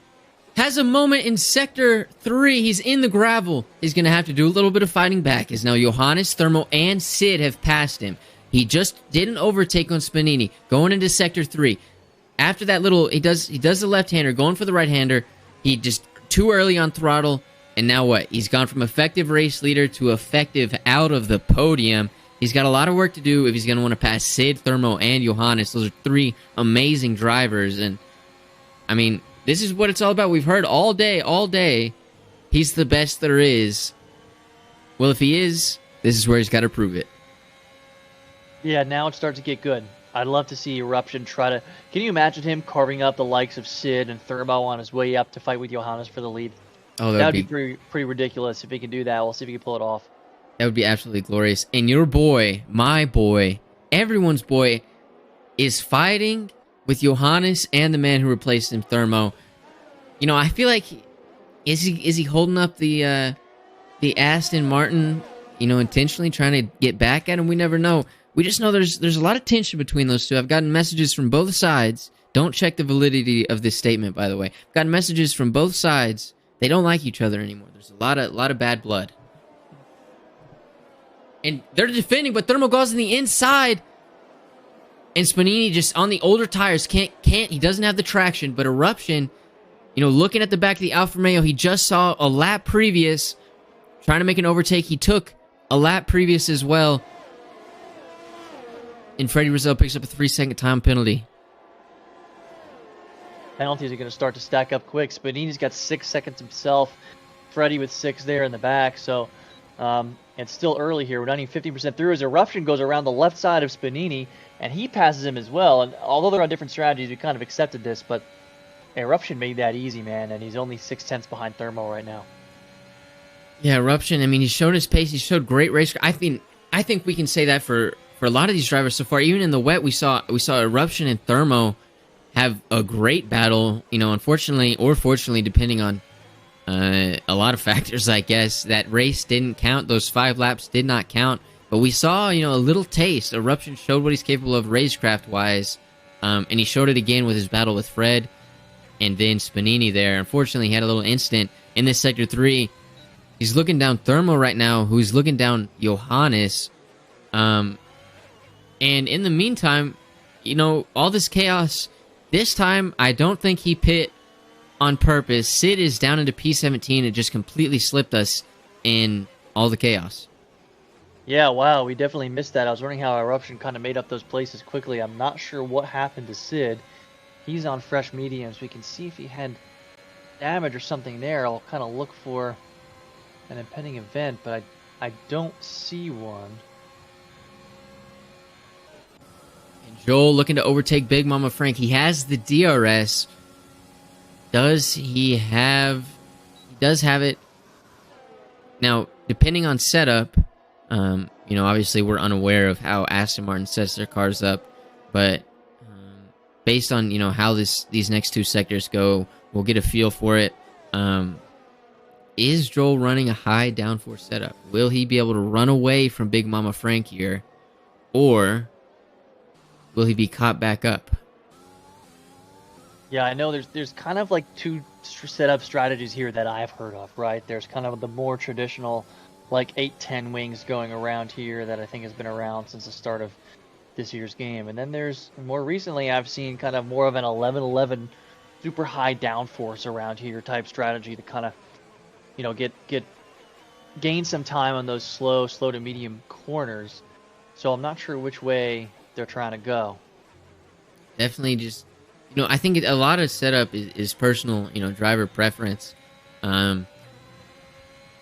has a moment in Sector 3. He's in the gravel. He's going to have to do a little bit of fighting back, as now Johannes, Thermo, and Sid have passed him. He just did an overtake on Spanini, going into Sector 3. After that little... He does the left-hander, going for the right-hander. He just too early on throttle, and now what? He's gone from effective race leader to effective out of the podium. He's got a lot of work to do if he's going to want to pass Sid, Thermo, and Johannes. Those are 3 amazing drivers, and I mean... This is what it's all about. We've heard all day, he's the best there is. Well, if he is, this is where he's got to prove it. Yeah, now it starts to get good. I'd love to see Eruption try to... Can you imagine him carving up the likes of Sid and Thermo on his way up to fight with Johannes for the lead? Oh, that would be pretty ridiculous if he can do that. We'll see if he can pull it off. That would be absolutely glorious. And your boy, my boy, everyone's boy, is fighting with Johannes and the man who replaced him, Thermo. I feel like is he holding up the Aston Martin, intentionally trying to get back at him? We never know. We just know there's a lot of tension between those two. I've gotten messages from both sides. Don't check the validity of this statement, by the way. I've gotten messages from both sides. They don't like each other anymore. There's a lot of bad blood. And they're defending, but Thermo goes on the inside. And Spanini just on the older tires can't. He doesn't have the traction. But Eruption, looking at the back of the Alfa Romeo, he just saw a lap previous, trying to make an overtake. He took a lap previous as well. And Freddie Rizal picks up a 3-second time penalty. Penalties are going to start to stack up quick. Spanini's got 6 seconds himself. Freddie with 6 there in the back. So it's still early here. We're not even 50% through as Eruption goes around the left side of Spanini. And he passes him as well. And although they're on different strategies, we kind of accepted this. But Eruption made that easy, man. And he's only 6/10 behind Thermo right now. Yeah, Eruption. I mean, he showed his pace. He showed great race. I think we can say that for a lot of these drivers so far. Even in the wet, we saw Eruption and Thermo have a great battle. Unfortunately or fortunately, depending on A lot of factors, I guess. That race didn't count. Those 5 laps did not count. But we saw, a little taste. Eruption showed what he's capable of racecraft-wise. And he showed it again with his battle with Fred. And then Spanini there. Unfortunately, he had a little incident in this Sector 3. He's looking down Thermo right now, who's looking down Johannes. And in the meantime, all this chaos. This time, I don't think he pit on purpose. Sid is down into P17 and just completely slipped us in all the chaos. Yeah, wow, we definitely missed that. I was wondering how Eruption kind of made up those places quickly. I'm not sure what happened to Sid. He's on fresh mediums. We can see if he had damage or something there. I'll kind of look for an impending event, but I don't see one. And Joel looking to overtake Big Mama Frank. He has the DRS. Does he have... He does have it. Now, depending on setup, obviously we're unaware of how Aston Martin sets their cars up, but based on, how these next 2 sectors go, we'll get a feel for it. Is Joel running a high downforce setup? Will he be able to run away from Big Mama Frank here? Or will he be caught back up? Yeah, I know there's kind of like 2 setup strategies here that I've heard of, right? There's kind of the more traditional, like 8-10 wings going around here that I think has been around since the start of this year's game. And then there's, more recently, I've seen kind of more of an 11-11 super high downforce around here type strategy to kind of, gain some time on those slow to medium corners. So I'm not sure which way they're trying to go. Definitely just... I think a lot of setup is personal, driver preference. But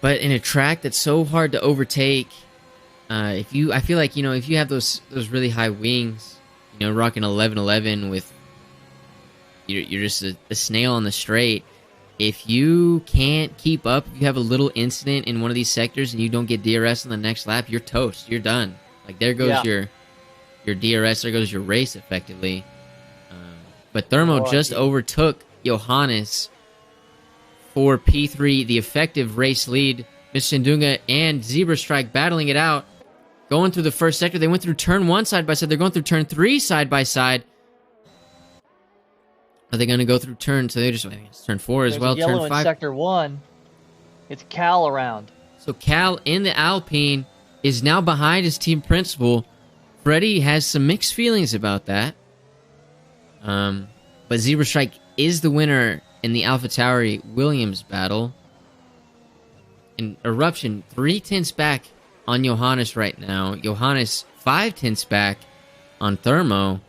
in a track that's so hard to overtake, I feel like, if you have those really high wings, rocking 11-11 with, you're just a snail on the straight. If you can't keep up, if you have a little incident in one of these sectors and you don't get DRS on the next lap, you're toast. You're done. Like, there goes your DRS, there goes your race, effectively. But Thermo just overtook Johannes for P3, the effective race lead. Mr. Sandunga and Zebra Strike battling it out. Going through the first sector. They went through turn 1 side by side. They're going through turn 3 side by side. Are they going to go through turn... So they just... I think it's turn 4 as well. Yellow Turn 5. in sector 1. It's Cal around. So Cal in the Alpine is now behind his team principal. Freddie has some mixed feelings about that. But Zebra Strike is the winner in the AlphaTauri Williams battle. And Eruption 3/10 back on Johannes right now. Johannes 5/10 back on Thermo.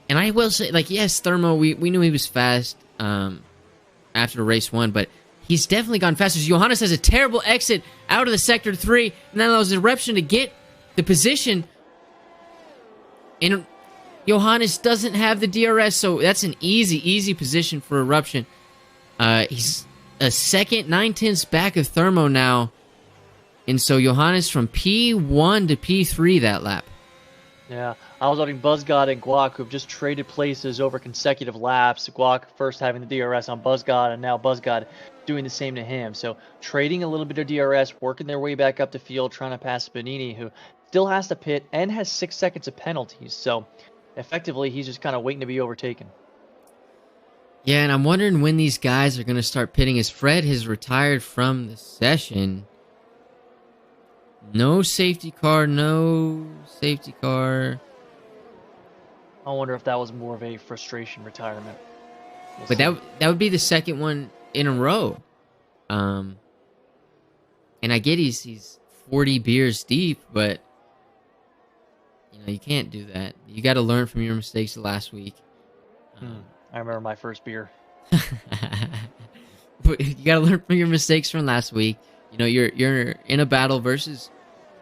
And I will say, yes, Thermo, we knew he was fast after race 1, but he's definitely gone faster. So Johannes has a terrible exit out of the Sector 3, and then allows Eruption to get the position. And Johannes doesn't have the DRS, so that's an easy position for Eruption. He's a second, 9/10 back of Thermo now. And so Johannes from P1 to P3 that lap. Yeah, I was watching Buzzgod and Guac, who've just traded places over consecutive laps. Guac first having the DRS on Buzzgod, and now Buzzgod doing the same to him. So trading a little bit of DRS, working their way back up the field, trying to pass Spanini, who still has to pit and has 6 seconds of penalties. So effectively, he's just kind of waiting to be overtaken. Yeah, and I'm wondering when these guys are going to start pitting, as Fred has retired from the session. No safety car. I wonder if that was more of a frustration retirement. But that would be the second one in a row. And I get he's 40 beers deep, but you can't do that. You got to learn from your mistakes of last week. I remember my first beer. But you got to learn from your mistakes from last week. You're in a battle versus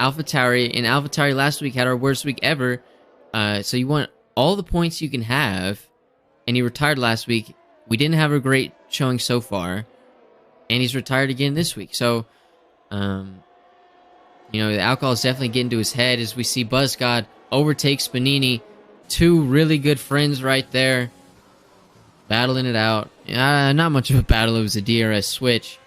AlphaTauri, and AlphaTauri last week had our worst week ever. So you want all the points you can have, and he retired last week. We didn't have a great showing so far, and he's retired again this week. So, the alcohol is definitely getting to his head as we see Buzzgod overtake Spanini. 2 really good friends right there. battling it out. Not much of a battle. It was a DRS switch.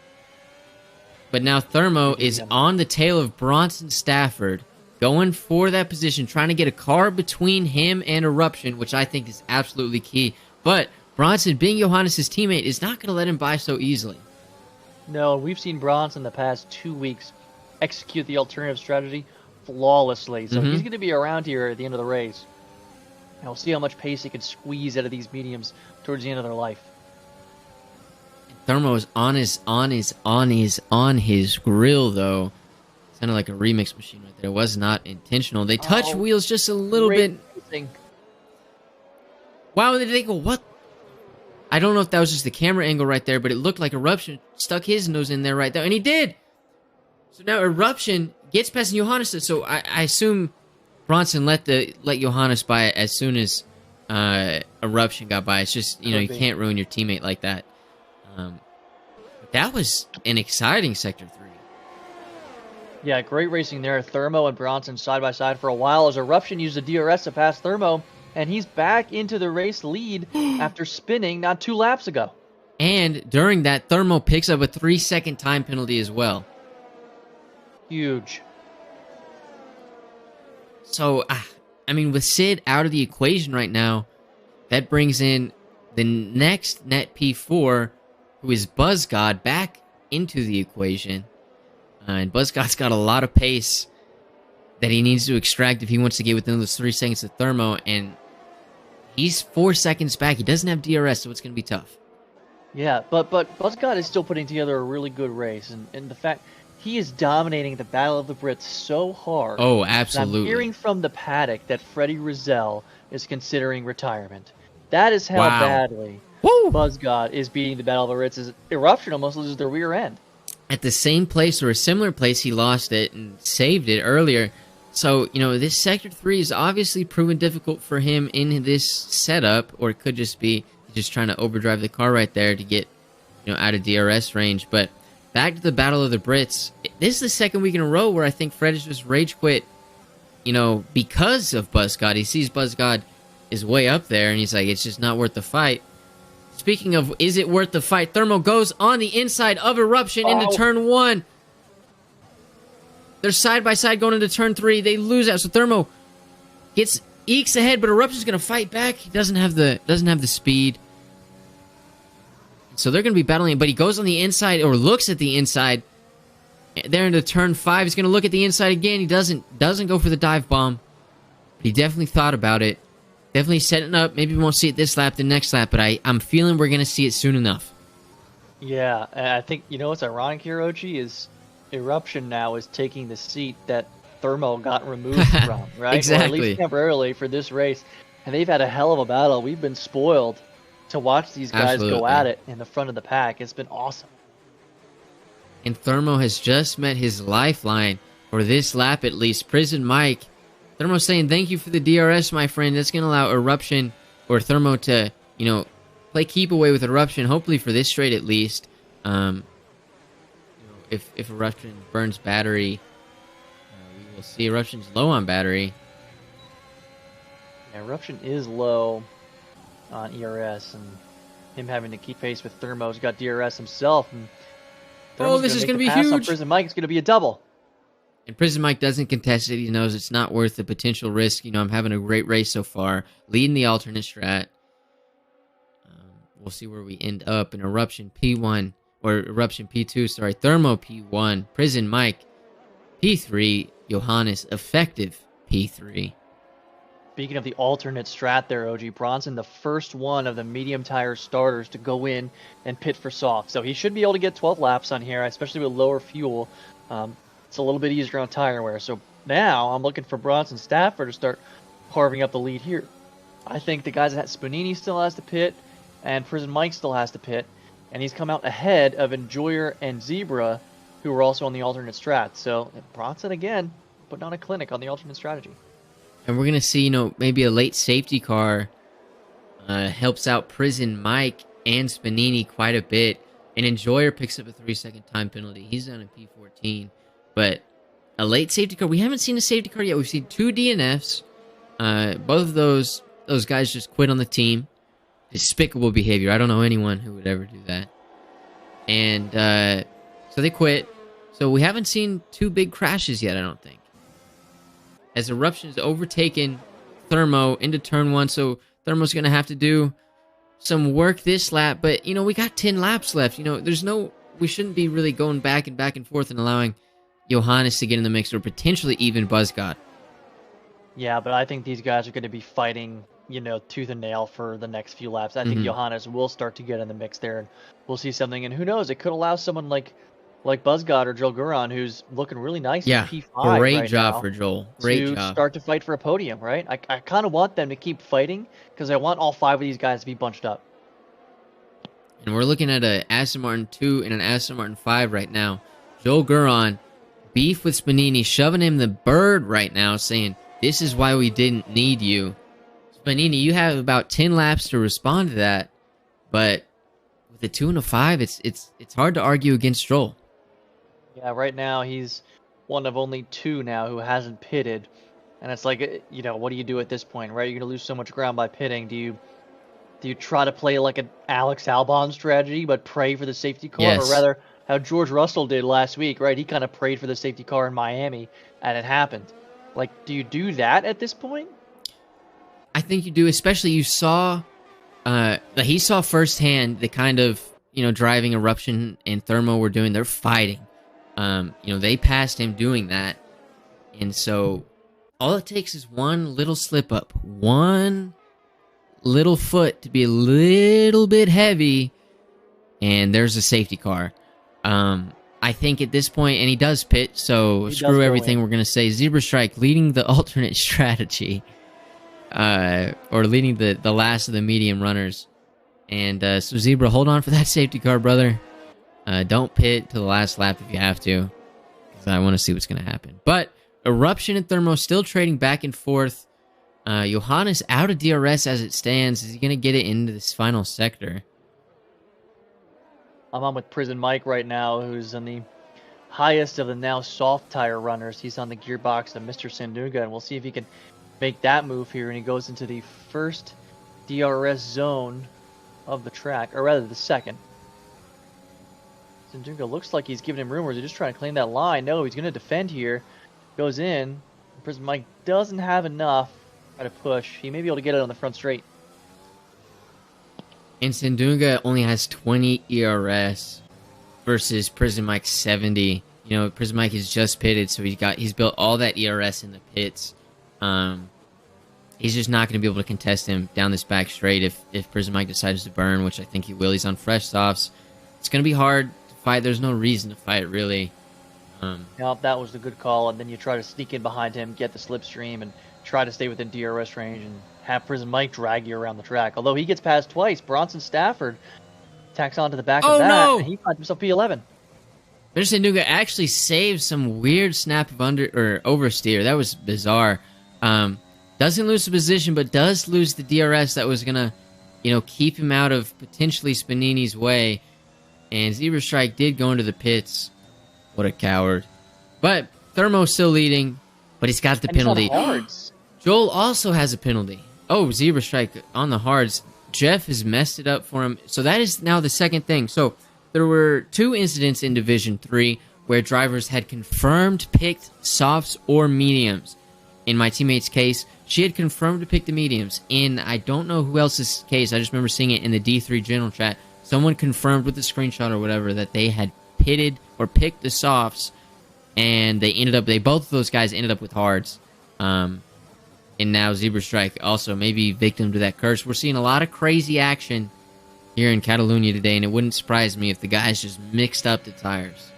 But now Thermo is on the tail of Bronson Stafford, going for that position, trying to get a car between him and Eruption, which I think is absolutely key. But Bronson, being Johannes' teammate, is not going to let him by so easily. No, we've seen Bronson the past 2 weeks execute the alternative strategy flawlessly. So he's going to be around here at the end of the race. And we'll see how much pace he can squeeze out of these mediums towards the end of their life. Thermo is on his grill, though. Sounded like a remix machine right there. It was not intentional. They touch wheels just a little bit. Wow, did they go, what? I don't know if that was just the camera angle right there, but it looked like Eruption stuck his nose in there right there, and he did! So now Eruption gets past Johannes, so I assume Bronson let Johannes by as soon as Eruption got by. It's just, you can't ruin your teammate like that. That was an exciting Sector 3. Yeah, great racing there. Thermo and Bronson side by side for a while as Eruption used the DRS to pass Thermo, and he's back into the race lead after spinning not 2 laps ago. And during that, Thermo picks up a 3-second time penalty as well. Huge. So, I mean, with Sid out of the equation right now, that brings in the next net P4, who is BuzzGod, back into the equation. And BuzzGod's got a lot of pace that he needs to extract if he wants to get within those 3 seconds of Thermo, and he's 4 seconds back. He doesn't have DRS, so it's going to be tough. Yeah, but BuzzGod is still putting together a really good race, and the fact he is dominating the Battle of the Brits so hard. Oh, absolutely. I'm hearing from the paddock that Freddie Rizal is considering retirement. That is how badly BuzzGod is beating the Battle of the Brits. As Eruption almost loses their rear end. At the same place or a similar place, he lost it and saved it earlier. So, this Sector 3 is obviously proven difficult for him in this setup, or it could just be just trying to overdrive the car right there to get, out of DRS range. But back to the Battle of the Brits. This is the second week in a row where I think Fred has just rage quit, because of BuzzGod. He sees BuzzGod is way up there, and he's like, it's just not worth the fight. Speaking of, is it worth the fight? Thermo goes on the inside of Eruption into Turn 1. They're side by side going into Turn 3. They lose out, so Thermo ekes ahead, but Eruption's going to fight back. He doesn't have the speed. So they're going to be battling, but he goes on the inside, or looks at the inside. There into Turn 5. He's going to look at the inside again. He doesn't go for the dive bomb. But he definitely thought about it. Definitely setting up. Maybe we won't see it this lap, the next lap, but I'm feeling we're going to see it soon enough. Yeah, I think, what's ironic here, OG, is Eruption now is taking the seat that Thermo got removed from, right? Exactly. Or at least temporarily for this race. And they've had a hell of a battle. We've been spoiled to watch these guys go at it in the front of the pack. It's been awesome. And Thermo has just met his lifeline, for this lap at least. Prison Mike. Thermo saying, thank you for the DRS, my friend. That's going to allow Eruption or Thermo to, play keep away with Eruption, hopefully for this straight at least. If Eruption burns battery, we will see. Eruption's low on battery. Yeah, Eruption is low on ERS, and him having to keep pace with Thermo's got DRS himself. And this is going to be huge. On Prison Mike, it's going to be a double. And Prison Mike doesn't contest it. He knows it's not worth the potential risk. I'm having a great race so far. Leading the alternate strat. We'll see where we end up in Eruption P1. Or Eruption P2, sorry. Thermo P1. Prison Mike P3. Johannes effective P3. Speaking of the alternate strat there, OG, Bronson, the first one of the medium tire starters to go in and pit for soft. So he should be able to get 12 laps on here, especially with lower fuel. It's a little bit easier on tire wear. So now I'm looking for Bronson Stafford to start carving up the lead here. I think the guys that Spanini still has to pit, and Prison Mike still has to pit, and he's come out ahead of Enjoyer and Zebra, who are also on the alternate strat. So Bronson, again, putting on a clinic on the alternate strategy. And we're going to see, maybe a late safety car helps out Prison Mike and Spanini quite a bit. And Enjoyer picks up a 3-second time penalty. He's down in P14. But a late safety car, we haven't seen a safety car yet. We've seen 2 DNFs. Both of those guys just quit on the team. despicable behavior. I don't know anyone who would ever do that. And so they quit. So we haven't seen two big crashes yet, I don't think. As Eruption has overtaken Thermo into turn 1, so Thermo's going to have to do some work this lap. But, you know, we got 10 laps left. You know, we shouldn't be really going back and forth and allowing Johannes to get in the mix, or potentially even Buzzgod. Yeah, but I think these guys are going to be fighting, you know, tooth and nail for the next few laps. I think Johannes will start to get in the mix there, and we'll see something. And who knows, it could allow someone like Buzzgod or Joel Guran, who's looking really nice in P5 great right job now, for Joel. Great to job. start to fight for a podium, right? I kind of want them to keep fighting because I want all 5 of these guys to be bunched up. And we're looking at an Aston Martin 2 and an Aston Martin 5 right now. Joel Guran, beef with Spanini, shoving him the bird right now, saying, "This is why we didn't need you." Spanini, you have about 10 laps to respond to that, but with a 2 and a 5, it's hard to argue against Joel. Yeah, right now he's one of only 2 now who hasn't pitted, and it's like, you know, what do you do at this point, right? You're gonna lose so much ground by pitting. Do you try to play like an Alex Albon strategy, but pray for the safety car, Yes. or rather, how George Russell did last week, right? He kind of prayed for the safety car in Miami, and it happened. Like, do you do that at this point? I think you do, especially he saw firsthand the kind of, you know, driving Eruption and Thermo were doing. They're fighting. You know, they passed him doing that. And so all it takes is one little slip up, one little foot to be a little bit heavy, and there's a safety car. I think at this point, and he does pit, so screw everything we're going to say. Zebra Strike leading the alternate strategy, or leading the last of the medium runners. And so Zebra, hold on for that safety car, brother. Don't pit to the last lap if you have to, because I want to see what's going to happen. But Eruption and Thermo still trading back and forth. Johannes out of DRS as it stands. Is he going to get it into this final sector? I'm on with Prison Mike right now, who's on the highest of the now soft tire runners. He's on the gearbox of Mr. Sandunga, and we'll see if he can make that move here. And he goes into the first DRS zone of the track, or rather the second. Sandunga looks like he's giving him room, or is he just trying to claim that line? No, he's going to defend here. Goes in. Prison Mike doesn't have enough to push. He may be able to get it on the front straight. And Sandunga only has 20 ERS versus Prison Mike 70. You know, Prison Mike is just pitted, so he's built all that ERS in the pits. He's just not going to be able to contest him down this back straight if Prison Mike decides to burn, which I think he will. He's on fresh softs. It's going to be hard to fight. There's no reason to fight, really. Yeah, that was the good call, and then you try to sneak in behind him, get the slipstream, and try to stay within DRS range, and have Prison Mike drag you around the track. Although he gets past twice, Bronson Stafford tacks onto the back of that, and he finds himself P11. Mr. Sandunga actually saved some weird snap of oversteer. That was bizarre. Doesn't lose the position, but does lose the DRS that was gonna, you know, keep him out of potentially Spanini's way. And Zebra Strike did go into the pits. What a coward. But Thermo's still leading, but he's got the penalty. He's on hards. Joel also has a penalty. Oh, Zebra Strike on the hards. Jeff has messed it up for him. So that is now the second thing. So there were 2 incidents in Division 3 where drivers had confirmed picked softs or mediums. In my teammate's case, she had confirmed to pick the mediums. In I don't know who else's case, I just remember seeing it in the D3 general chat. Someone confirmed with a screenshot or whatever that they had pitted or picked the softs, and both of those guys ended up with hards. And now Zebra Strike also maybe victim to that curse. We're seeing a lot of crazy action here in Catalunya today, and it wouldn't surprise me if the guys just mixed up the tires.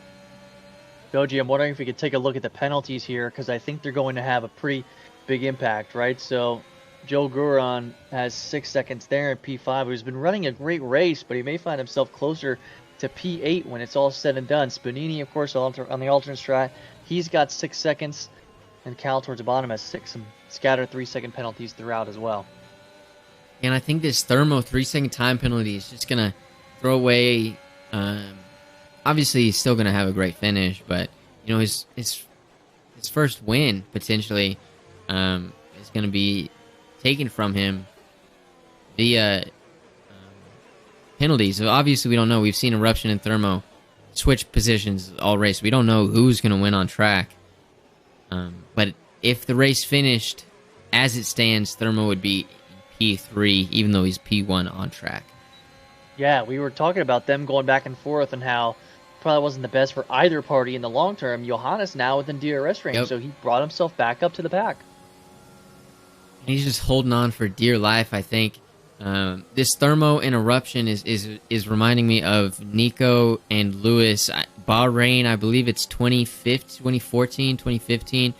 Doji, I'm wondering if we could take a look at the penalties here, because I think they're going to have a pretty big impact, right? So Joe Guran has 6 seconds there in P5, who's been running a great race, but he may find himself closer to P8 when it's all said and done. Spanini, of course, on the alternate strat, he's got 6 seconds, and Cal towards the bottom has 6, and scattered 3-second penalties throughout as well. And I think this Thermo 3-second time penalty is just going to throw away... obviously, he's still going to have a great finish, but, you know, his first win, potentially, is going to be taken from him via penalties. So obviously, we don't know. We've seen Eruption and Thermo switch positions all race. We don't know who's going to win on track. But if the race finished as it stands, Thermo would be P3, even though he's P1 on track. Yeah, we were talking about them going back and forth and how probably wasn't the best for either party in the long term. Johannes now within DRS range, so he brought himself back up to the pack. He's just holding on for dear life, I think. This Thermo and Eruption is reminding me of Nico and Lewis. Bahrain, I believe it's 2014, 2015,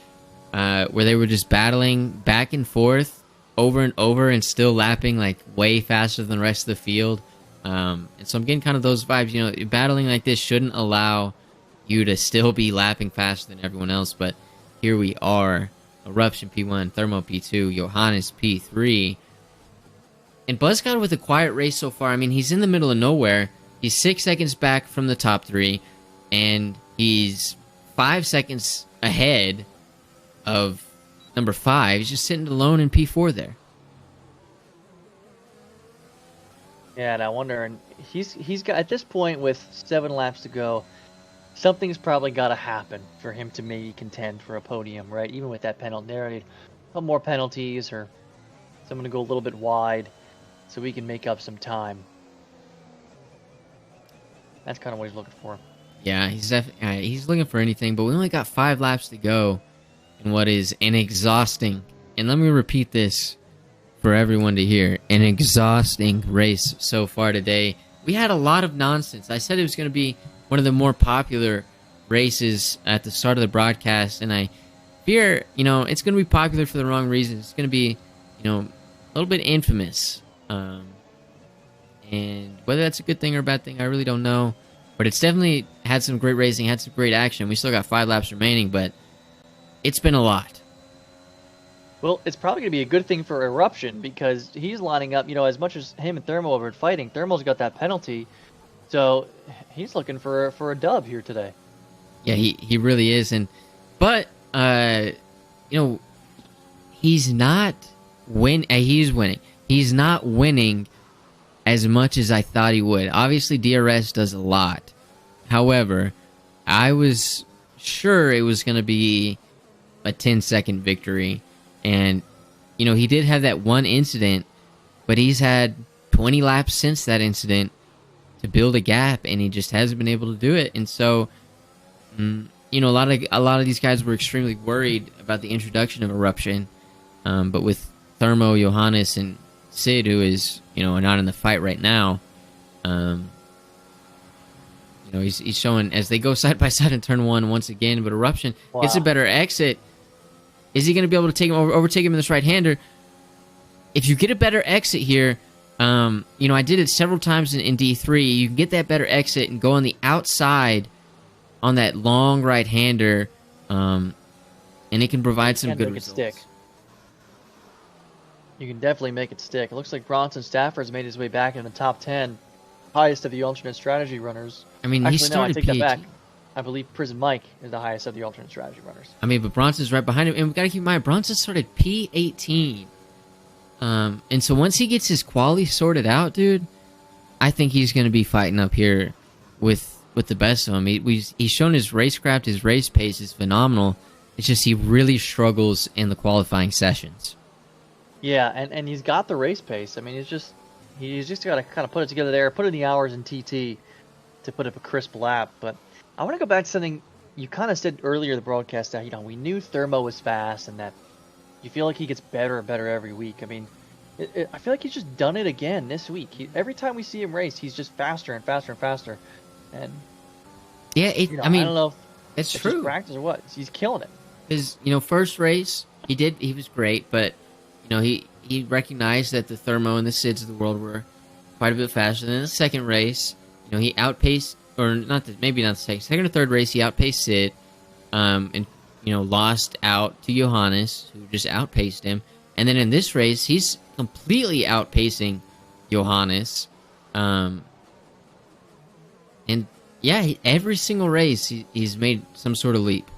where they were just battling back and forth over and over and still lapping like way faster than the rest of the field. And so I'm getting kind of those vibes. You know, battling like this shouldn't allow you to still be lapping faster than everyone else, but here we are. Eruption P1, Thermo P2, Johannes P3. And Buzzcott with a quiet race so far. I mean, he's in the middle of nowhere. He's 6 seconds back from the top 3, and he's 5 seconds ahead of number 5. He's just sitting alone in P4 there. Yeah, and I wonder, and he's got, at this point with 7 laps to go, something's probably got to happen for him to maybe contend for a podium, right? Even with that penalty, there a couple more penalties, or someone to go a little bit wide, so we can make up some time. That's kind of what he's looking for. Yeah, he's looking for anything, but we only got 5 laps to go in what is an exhausting, and let me repeat this for everyone to hear, an exhausting race so far today. We had a lot of nonsense. I said it was going to be one of the more popular races at the start of the broadcast, and I fear, you know, it's going to be popular for the wrong reasons. It's going to be, you know, a little bit infamous. And whether that's a good thing or a bad thing, I really don't know. But it's definitely had some great racing, had some great action. We still got 5 laps remaining, but it's been a lot. Well, it's probably going to be a good thing for Eruption, because he's lining up, you know, as much as him and Thermo have been fighting, Thermo's got that penalty, so he's looking for a dub here today. Yeah, he really is. But you know, he's not he's winning. He's not winning as much as I thought he would. Obviously, DRS does a lot. However, I was sure it was going to be a 10-second victory. And, you know, he did have that one incident, but he's had 20 laps since that incident to build a gap, and he just hasn't been able to do it. And so, you know, a lot of these guys were extremely worried about the introduction of Eruption. But with Thermo, Johannes, and Sid, who is, you know, not in the fight right now, you know, he's showing as they go side by side in turn 1 once again. But Eruption gets a better exit. Is he going to be able to overtake him in this right-hander? If you get a better exit here, you know, I did it several times in D3. You can get that better exit and go on the outside on that long right-hander, and it can provide some good results. Stick. You can definitely make it stick. It looks like Bronson Stafford's made his way back in the top 10, highest of the alternate strategy runners. I mean, actually, he started no, I take that back. PAT. I believe Prison Mike is the highest of the alternate strategy runners. I mean, but Bronson's right behind him, and we got to keep in mind, Bronson started P18. And so once he gets his quality sorted out, dude, I think he's going to be fighting up here with the best of them. He's shown his racecraft, his race pace is phenomenal. It's just he really struggles in the qualifying sessions. Yeah, and he's got the race pace. I mean, he's just got to kind of put it together there, put in the hours in TT to put up a crisp lap. But I want to go back to something you kind of said earlier in the broadcast, that, you know, we knew Thermo was fast and that you feel like he gets better and better every week. I mean, I feel like he's just done it again this week. Every time we see him race, he's just faster and faster and faster. And yeah, you know, I mean, I don't know if it's it's true. just practice or what. He's killing it. His, you know, first race, he was great, but, you know, he recognized that the Thermo and the Sids of the world were quite a bit faster. Then the second race, you know, he outpaced, or maybe not the second or third race, he outpaced Sid, and, you know, lost out to Johannes, who just outpaced him. And then in this race, he's completely outpacing Johannes. And yeah, every single race, he's made some sort of leap.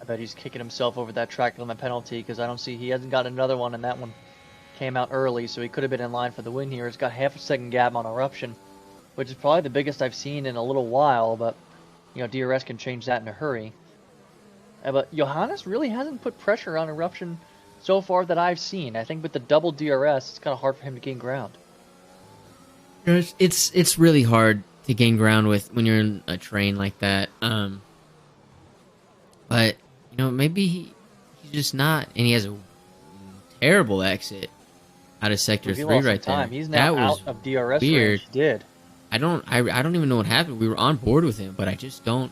I bet he's kicking himself over that track on the penalty, because I don't see he hasn't got another one in that one. came out early, so he could have been in line for the win here. He's got half a second gap on Eruption, which is probably the biggest I've seen in a little while, but, you know, DRS can change that in a hurry. But Johannes really hasn't put pressure on Eruption so far that I've seen. I think with the double DRS, it's kind of hard for him to gain ground. It's really hard to gain ground with when you're in a train like that. But you know, maybe he's just not, and he has a terrible exit out of sector 3 right there. He's now out of DRS weird. Range. He did. I don't even know what happened. We were on board with him, but I just don't.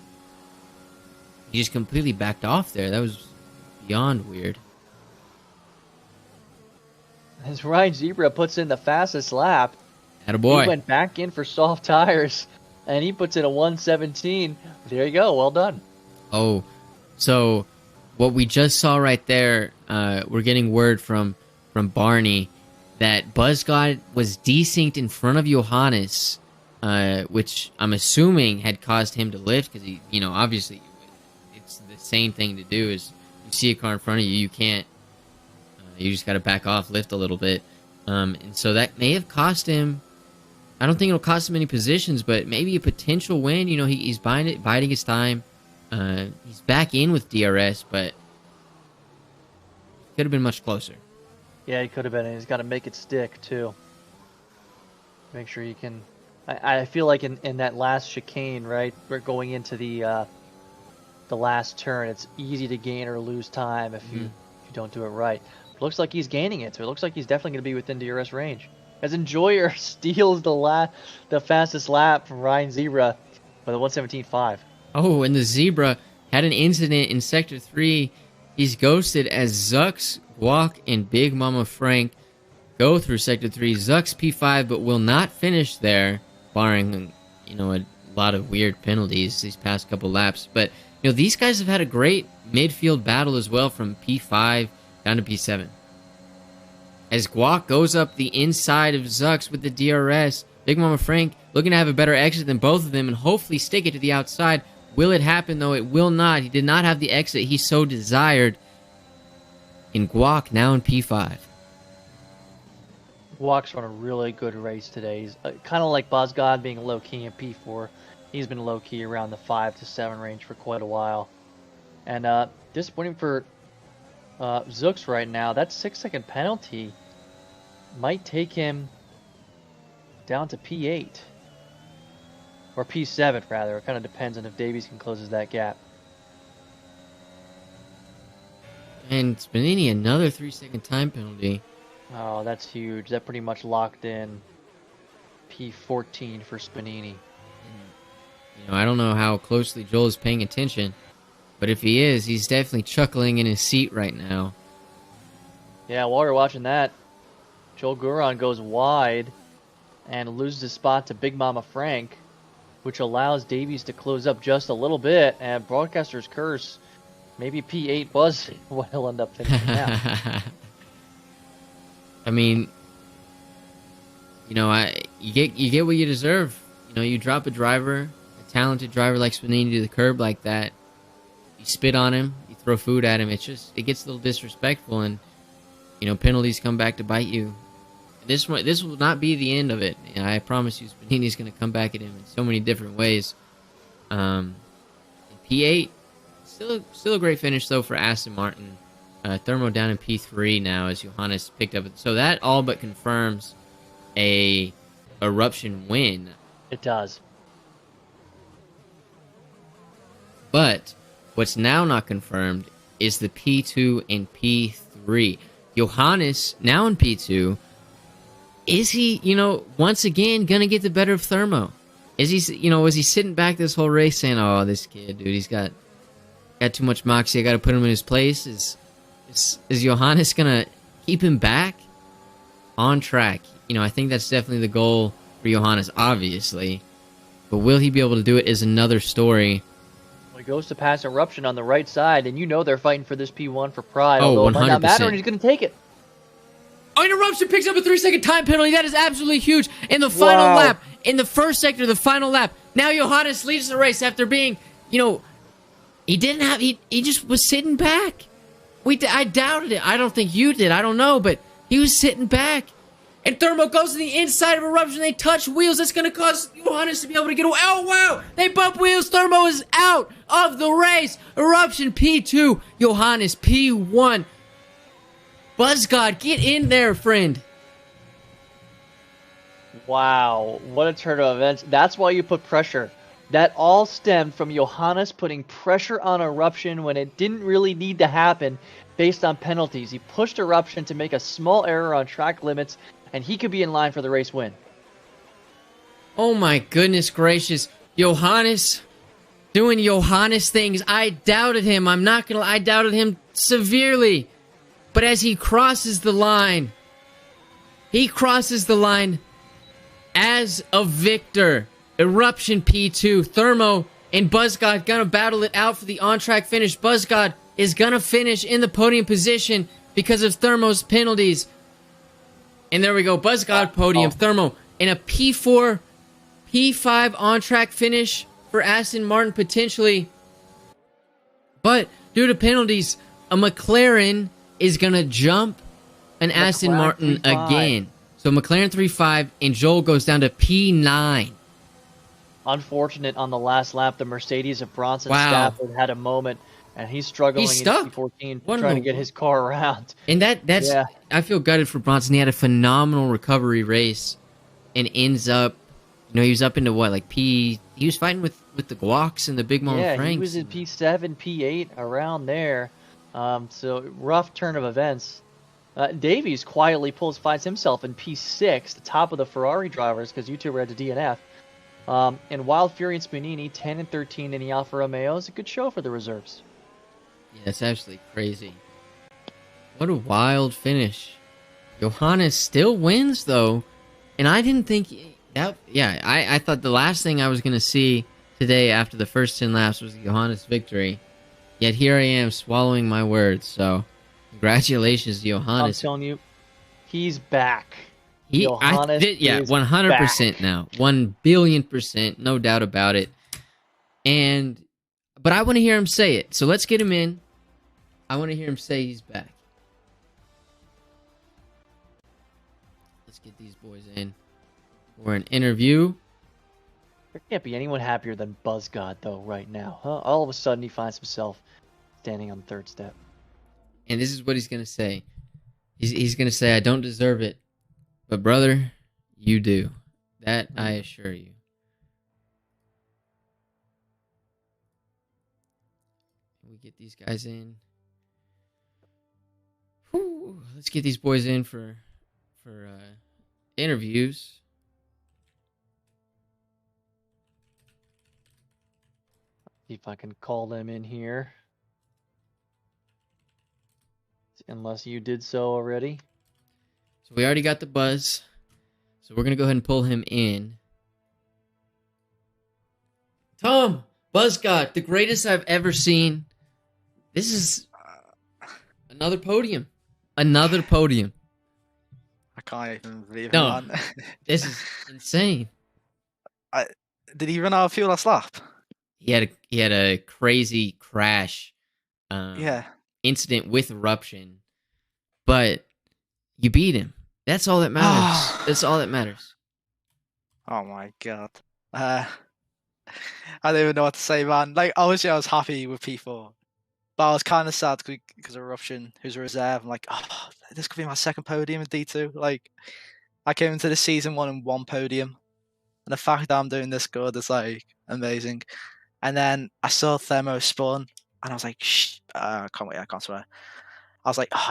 He just completely backed off there. That was beyond weird. As Ryan Zebra puts in the fastest lap, attaboy. He went back in for soft tires, and he puts in a 1:17. There you go. Well done. Oh, so what we just saw right there, we're getting word from Barney that Buzzgod was desynced in front of Johannes, which I'm assuming had caused him to lift, because he, you know, obviously it's the same thing to do. Is you see a car in front of you, you can't. You just got to back off, lift a little bit. And so that may have cost him. I don't think it'll cost him any positions, but maybe a potential win. You know, he's biding his time. He's back in with DRS, but could have been much closer. Yeah, he could have been. And he's got to make it stick, too. Make sure you can... I feel like in that last chicane, right, we're going into the last turn, it's easy to gain or lose time if you don't do it right. Looks like he's gaining it, so it looks like he's definitely going to be within DRS range. As Enjoyer steals the fastest lap from Ryan Zebra with a 1:17.5. Oh, and the Zebra had an incident in Sector 3. He's ghosted as Zux, Guac, and Big Mama Frank go through Sector 3. Zux P5, but will not finish there, barring, you know, a lot of weird penalties these past couple laps. But, you know, these guys have had a great midfield battle as well, from P5 down to P7. As Guac goes up the inside of Zux with the DRS, Big Mama Frank looking to have a better exit than both of them and hopefully stick it to the outside. Will it happen, though? It will not. He did not have the exit he so desired. In Guac now in P5. Guac's run a really good race today. He's kind of like Buzzgod being low-key in P4. He's been low-key around the 5 to 7 range for quite a while. And disappointing for Zux right now. That 6-second penalty might take him down to P8. Or P7, rather. It kind of depends on if Davies can close that gap. And Spanini, another 3-second time penalty. Oh, that's huge. That pretty much locked in P14 for Spanini. You know, I don't know how closely Joel is paying attention, but if he is, he's definitely chuckling in his seat right now. Yeah, while you're watching that, Joel Guron goes wide and loses his spot to Big Mama Frank, which allows Davies to close up just a little bit, and Broadcaster's Curse, maybe P8 was what he'll end up finishing out. I mean, you know, you get what you deserve. You know, you drop a driver, a talented driver like Spanini, to the curb like that. You spit on him, you throw food at him. It gets a little disrespectful, and you know, penalties come back to bite you. This will not be the end of it. I promise you, Spanini's going to come back at him in so many different ways. P8, still a great finish though for Aston Martin. Thermo down in P3 now as Johannes picked up. So that all but confirms a Eruption win. It does. But what's now not confirmed is the P2 and P3. Johannes, now in P2, is he, you know, once again going to get the better of Thermo? Is he, you know, was he sitting back this whole race saying, oh, this kid, dude, he's got too much moxie, I got to put him in his place? Is Johannes going to keep him back on track? You know, I think that's definitely the goal for Johannes, obviously. But will he be able to do it is another story. Well, he goes to pass Eruption on the right side, and you know they're fighting for this P1 for pride. Oh, although 100%. it might not matter, and he's going to take it. Oh, and Eruption picks up a 3-second time penalty. That is absolutely huge. In the final lap, in the first sector, the final lap, now Johannes leads the race after being, you know, he just was sitting back. I doubted it. I don't think you did. I don't know, but He was sitting back. And Thermo goes to the inside of Eruption. They touch wheels. That's going to cause Johannes to be able to get away. Oh, wow. They bump wheels. Thermo is out of the race. Eruption P2. Johannes P1. Buzzgod, get in there, friend. Wow, what a turn of events. That's why you put pressure. That all stemmed from Johannes putting pressure on Eruption when it didn't really need to happen based on penalties. He pushed Eruption to make a small error on track limits, and he could be in line for the race win. Oh my goodness gracious. Johannes doing Johannes things. I doubted him. I doubted him severely. But as he crosses the line as a victor. Eruption P2. Thermo and Buzzgod gonna battle it out for the on-track finish. Buzzgod is gonna finish in the podium position because of Thermo's penalties. And there we go. Buzzgod podium. Thermo in a P4, P5 on-track finish for Aston Martin potentially. But due to penalties, a McLaren is going to jump an Aston Martin 3-5. Again. So McLaren 3-5 and Joel goes down to P9. Unfortunate on the last lap. The Mercedes of Bronson Stafford had a moment, and he's struggling in P14 trying to get his car around. And that's I feel gutted for Bronson. He had a phenomenal recovery race and ends up, he was up into what, like he was fighting with the Guacs and the Big Mom Franks. Yeah, he was in P7, P8, around there. So rough turn of events. Davies quietly finds himself in P6, the top of the Ferrari drivers, because you two were at the DNF. And Wild Fury and Spanini, 10 and 13 in the Alfa Romeo, is a good show for the reserves. Yeah, that's absolutely crazy. What a wild finish. Johannes still wins, though. And I didn't think that... Yeah, I thought the last thing I was going to see today after the first 10 laps was the Johannes victory. Yet here I am swallowing my words, so congratulations, Johannes. I'm telling you, he's back. Johannes 100% now. 1 billion%, no doubt about it. But I want to hear him say it, so let's get him in. I want to hear him say he's back. Let's get these boys in for an interview. There can't be anyone happier than Buzzgod, though, right now. Huh? All of a sudden, he finds himself standing on the third step. And this is what he's going to say. He's going to say, I don't deserve it. But, brother, you do. That I assure you. We get these guys in. Whew. Let's get these boys in for interviews. See if I can call them in here. Unless you did so already. So we already got the buzz. So we're going to go ahead and pull him in. Tom, Buzzgod, the greatest I've ever seen. This is another podium. Another podium. I can't even believe it, No, man. this is insane. Did he run out of fuel last lap? He had a crazy crash incident with Eruption. But you beat him. That's all that matters. That's all that matters. Oh my god. I don't even know what to say, man. Like, obviously I was happy with P4. But I was kind of sad because of Eruption, who's a reserve. I'm like, oh, this could be my second podium in D2. Like, I came into the season and one podium. And the fact that I'm doing this good is, like, amazing. And then I saw Thermo spun, and I was like, shh, I can't swear. I was like, oh,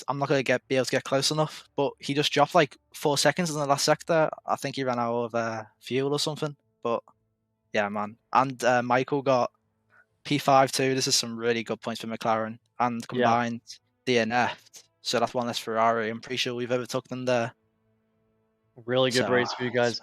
I'm not going to be able to get close enough. But he just dropped, like, 4 seconds in the last sector. I think he ran out of fuel or something. But, yeah, man. And Michael got P5 too. This is some really good points for McLaren. And combined DNF'd. So that's one less Ferrari. I'm pretty sure we've overtaken them there. Really good race for you guys.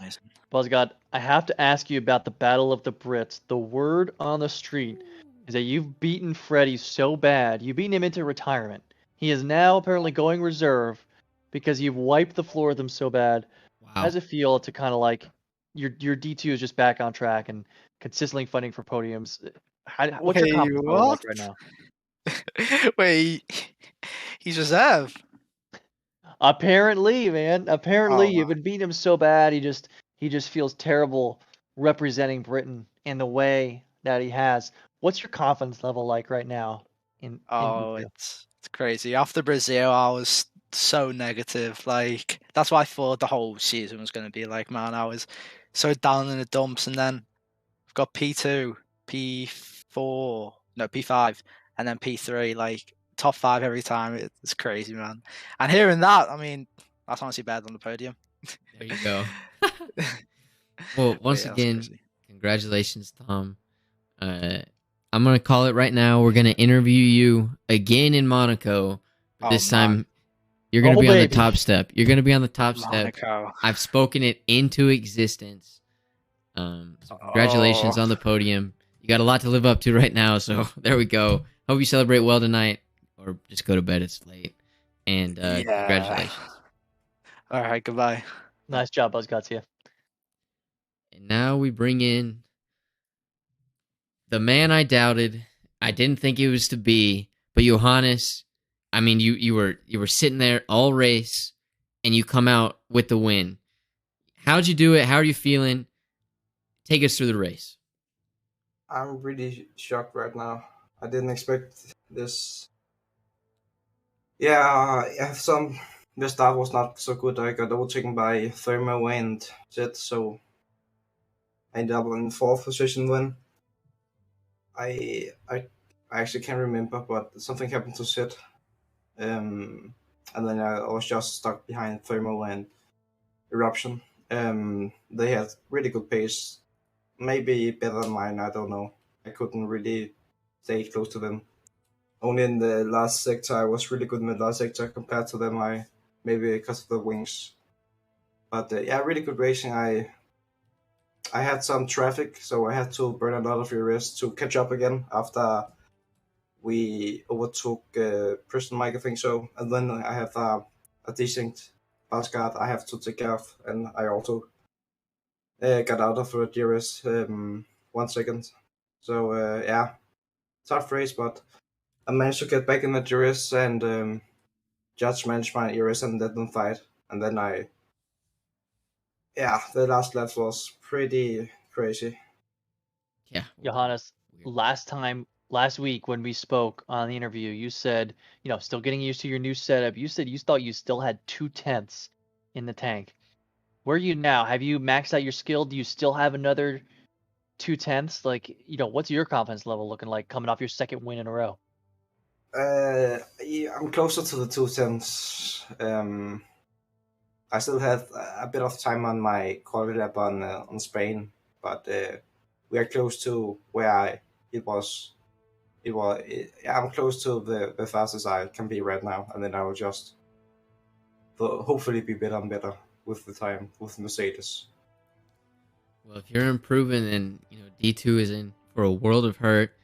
Buzzgod, I have to ask you about the Battle of the Brits. The word on the street is that you've beaten Freddie so bad. You've beaten him into retirement. He is now apparently going reserve because you've wiped the floor with him so bad. Wow. How does it feel to kind of like your D2 is just back on track and consistently fighting for podiums? What's your confidence level like right now? Wait, he's reserve. Apparently, man. Apparently, Oh you've my. been beating him so bad. He just feels terrible representing Britain in the way that he has. What's your confidence level like right now in Oh, D2? it's crazy. After Brazil, I was so negative. Like that's what I thought the whole season was going to be like. Man, I was so down in the dumps, and then I've got P2, P4, no P5, and then P3. Like top 5 every time. It's crazy, man. And hearing that, I mean, that's honestly better than the podium. There you go. Well, But once yeah, that's again, crazy. congratulations, Tom. I'm gonna call it right now. We're gonna interview you again in Monaco. But Oh this man, time, you're gonna Oh, be on the baby. top step. You're gonna be on the top step. Monaco. I've spoken it into existence. So congratulations Oh. on the podium. You got a lot to live up to right now. So there we go. Hope you celebrate well tonight, or just go to bed. It's late. And Yeah. congratulations. All right, goodbye. Nice job, Buzzgots. And now we bring in the man I doubted. I didn't think it was to be, but Johannes. I mean, you were sitting there all race, and you come out with the win. How'd you do it? How are you feeling? Take us through the race. I'm really shocked right now. I didn't expect this. Yeah, I have some. The start was not so good. I got overtaken by Thermo and Jet, so I ended up in fourth position when I actually can't remember, but something happened to Jet. And then I was just stuck behind Thermo and Eruption. They had really good pace, maybe better than mine. I don't know. I couldn't really stay close to them. Only in the last sector, I was really good in the last sector compared to them. Maybe because of the wings, but yeah, really good racing. I had some traffic, so I had to burn a lot of ERS to catch up again after we overtook Preston Mike, I think so. And then I have a decent pass guard I have to take care of, and I also got out of the DRS 1 second. So yeah, tough race, but I managed to get back in the DRS and just managed my ERS and let them fight. And then the last lap was pretty crazy. Yeah, Johannes, weird. last week when we spoke on the interview, you said, still getting used to your new setup. You said you thought you still had 2/10 in the tank. Where are you now? Have you maxed out your skill? Do you still have another 2/10? Like, what's your confidence level looking like coming off your second win in a row? Yeah, I'm closer to the 2 tenths. I still have a bit of time on my quality lap on Spain, but we are close to where I'm close to the fastest I can be right now, and then I will just hopefully be better and better with the time with Mercedes. Well, if you're improving, then D2 is in for a world of hurt.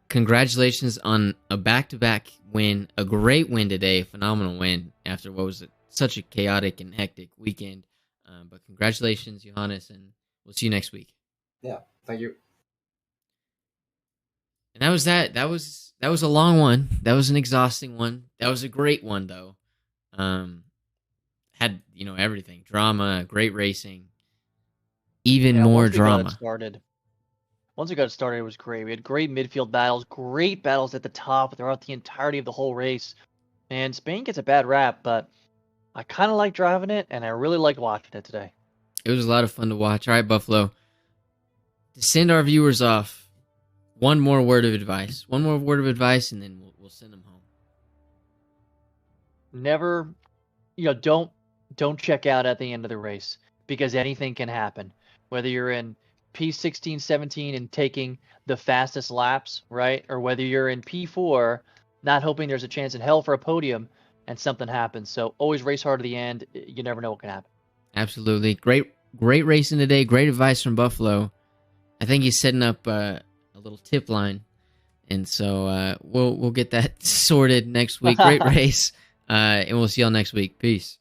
Congratulations on a back-to-back win, a great win today, a phenomenal win after what was such a chaotic and hectic weekend. But congratulations, Johannes, and we'll see you next week. Yeah, thank you. And that was that. That was a long one. That was an exhausting one. That was a great one though. Had everything, drama, great racing, even more once we got it drama. started, Once we got started, it was great. We had great midfield battles, great battles at the top throughout the entirety of the whole race. And Spain gets a bad rap, but I kind of like driving it, and I really liked watching it today. It was a lot of fun to watch. All right, Buffalo. To send our viewers off, one more word of advice. One more word of advice, and then we'll send them home. Never, don't check out at the end of the race, because anything can happen. Whether you're in P16, 17 and taking the fastest laps, right? Or whether you're in P4, not hoping there's a chance in hell for a podium and something happens. So always race hard to the end. You never know what can happen. Absolutely. Great racing today. Great advice from Buffalo. I think he's setting up a little tip line. And so we'll get that sorted next week. Great race. And we'll see y'all next week. Peace.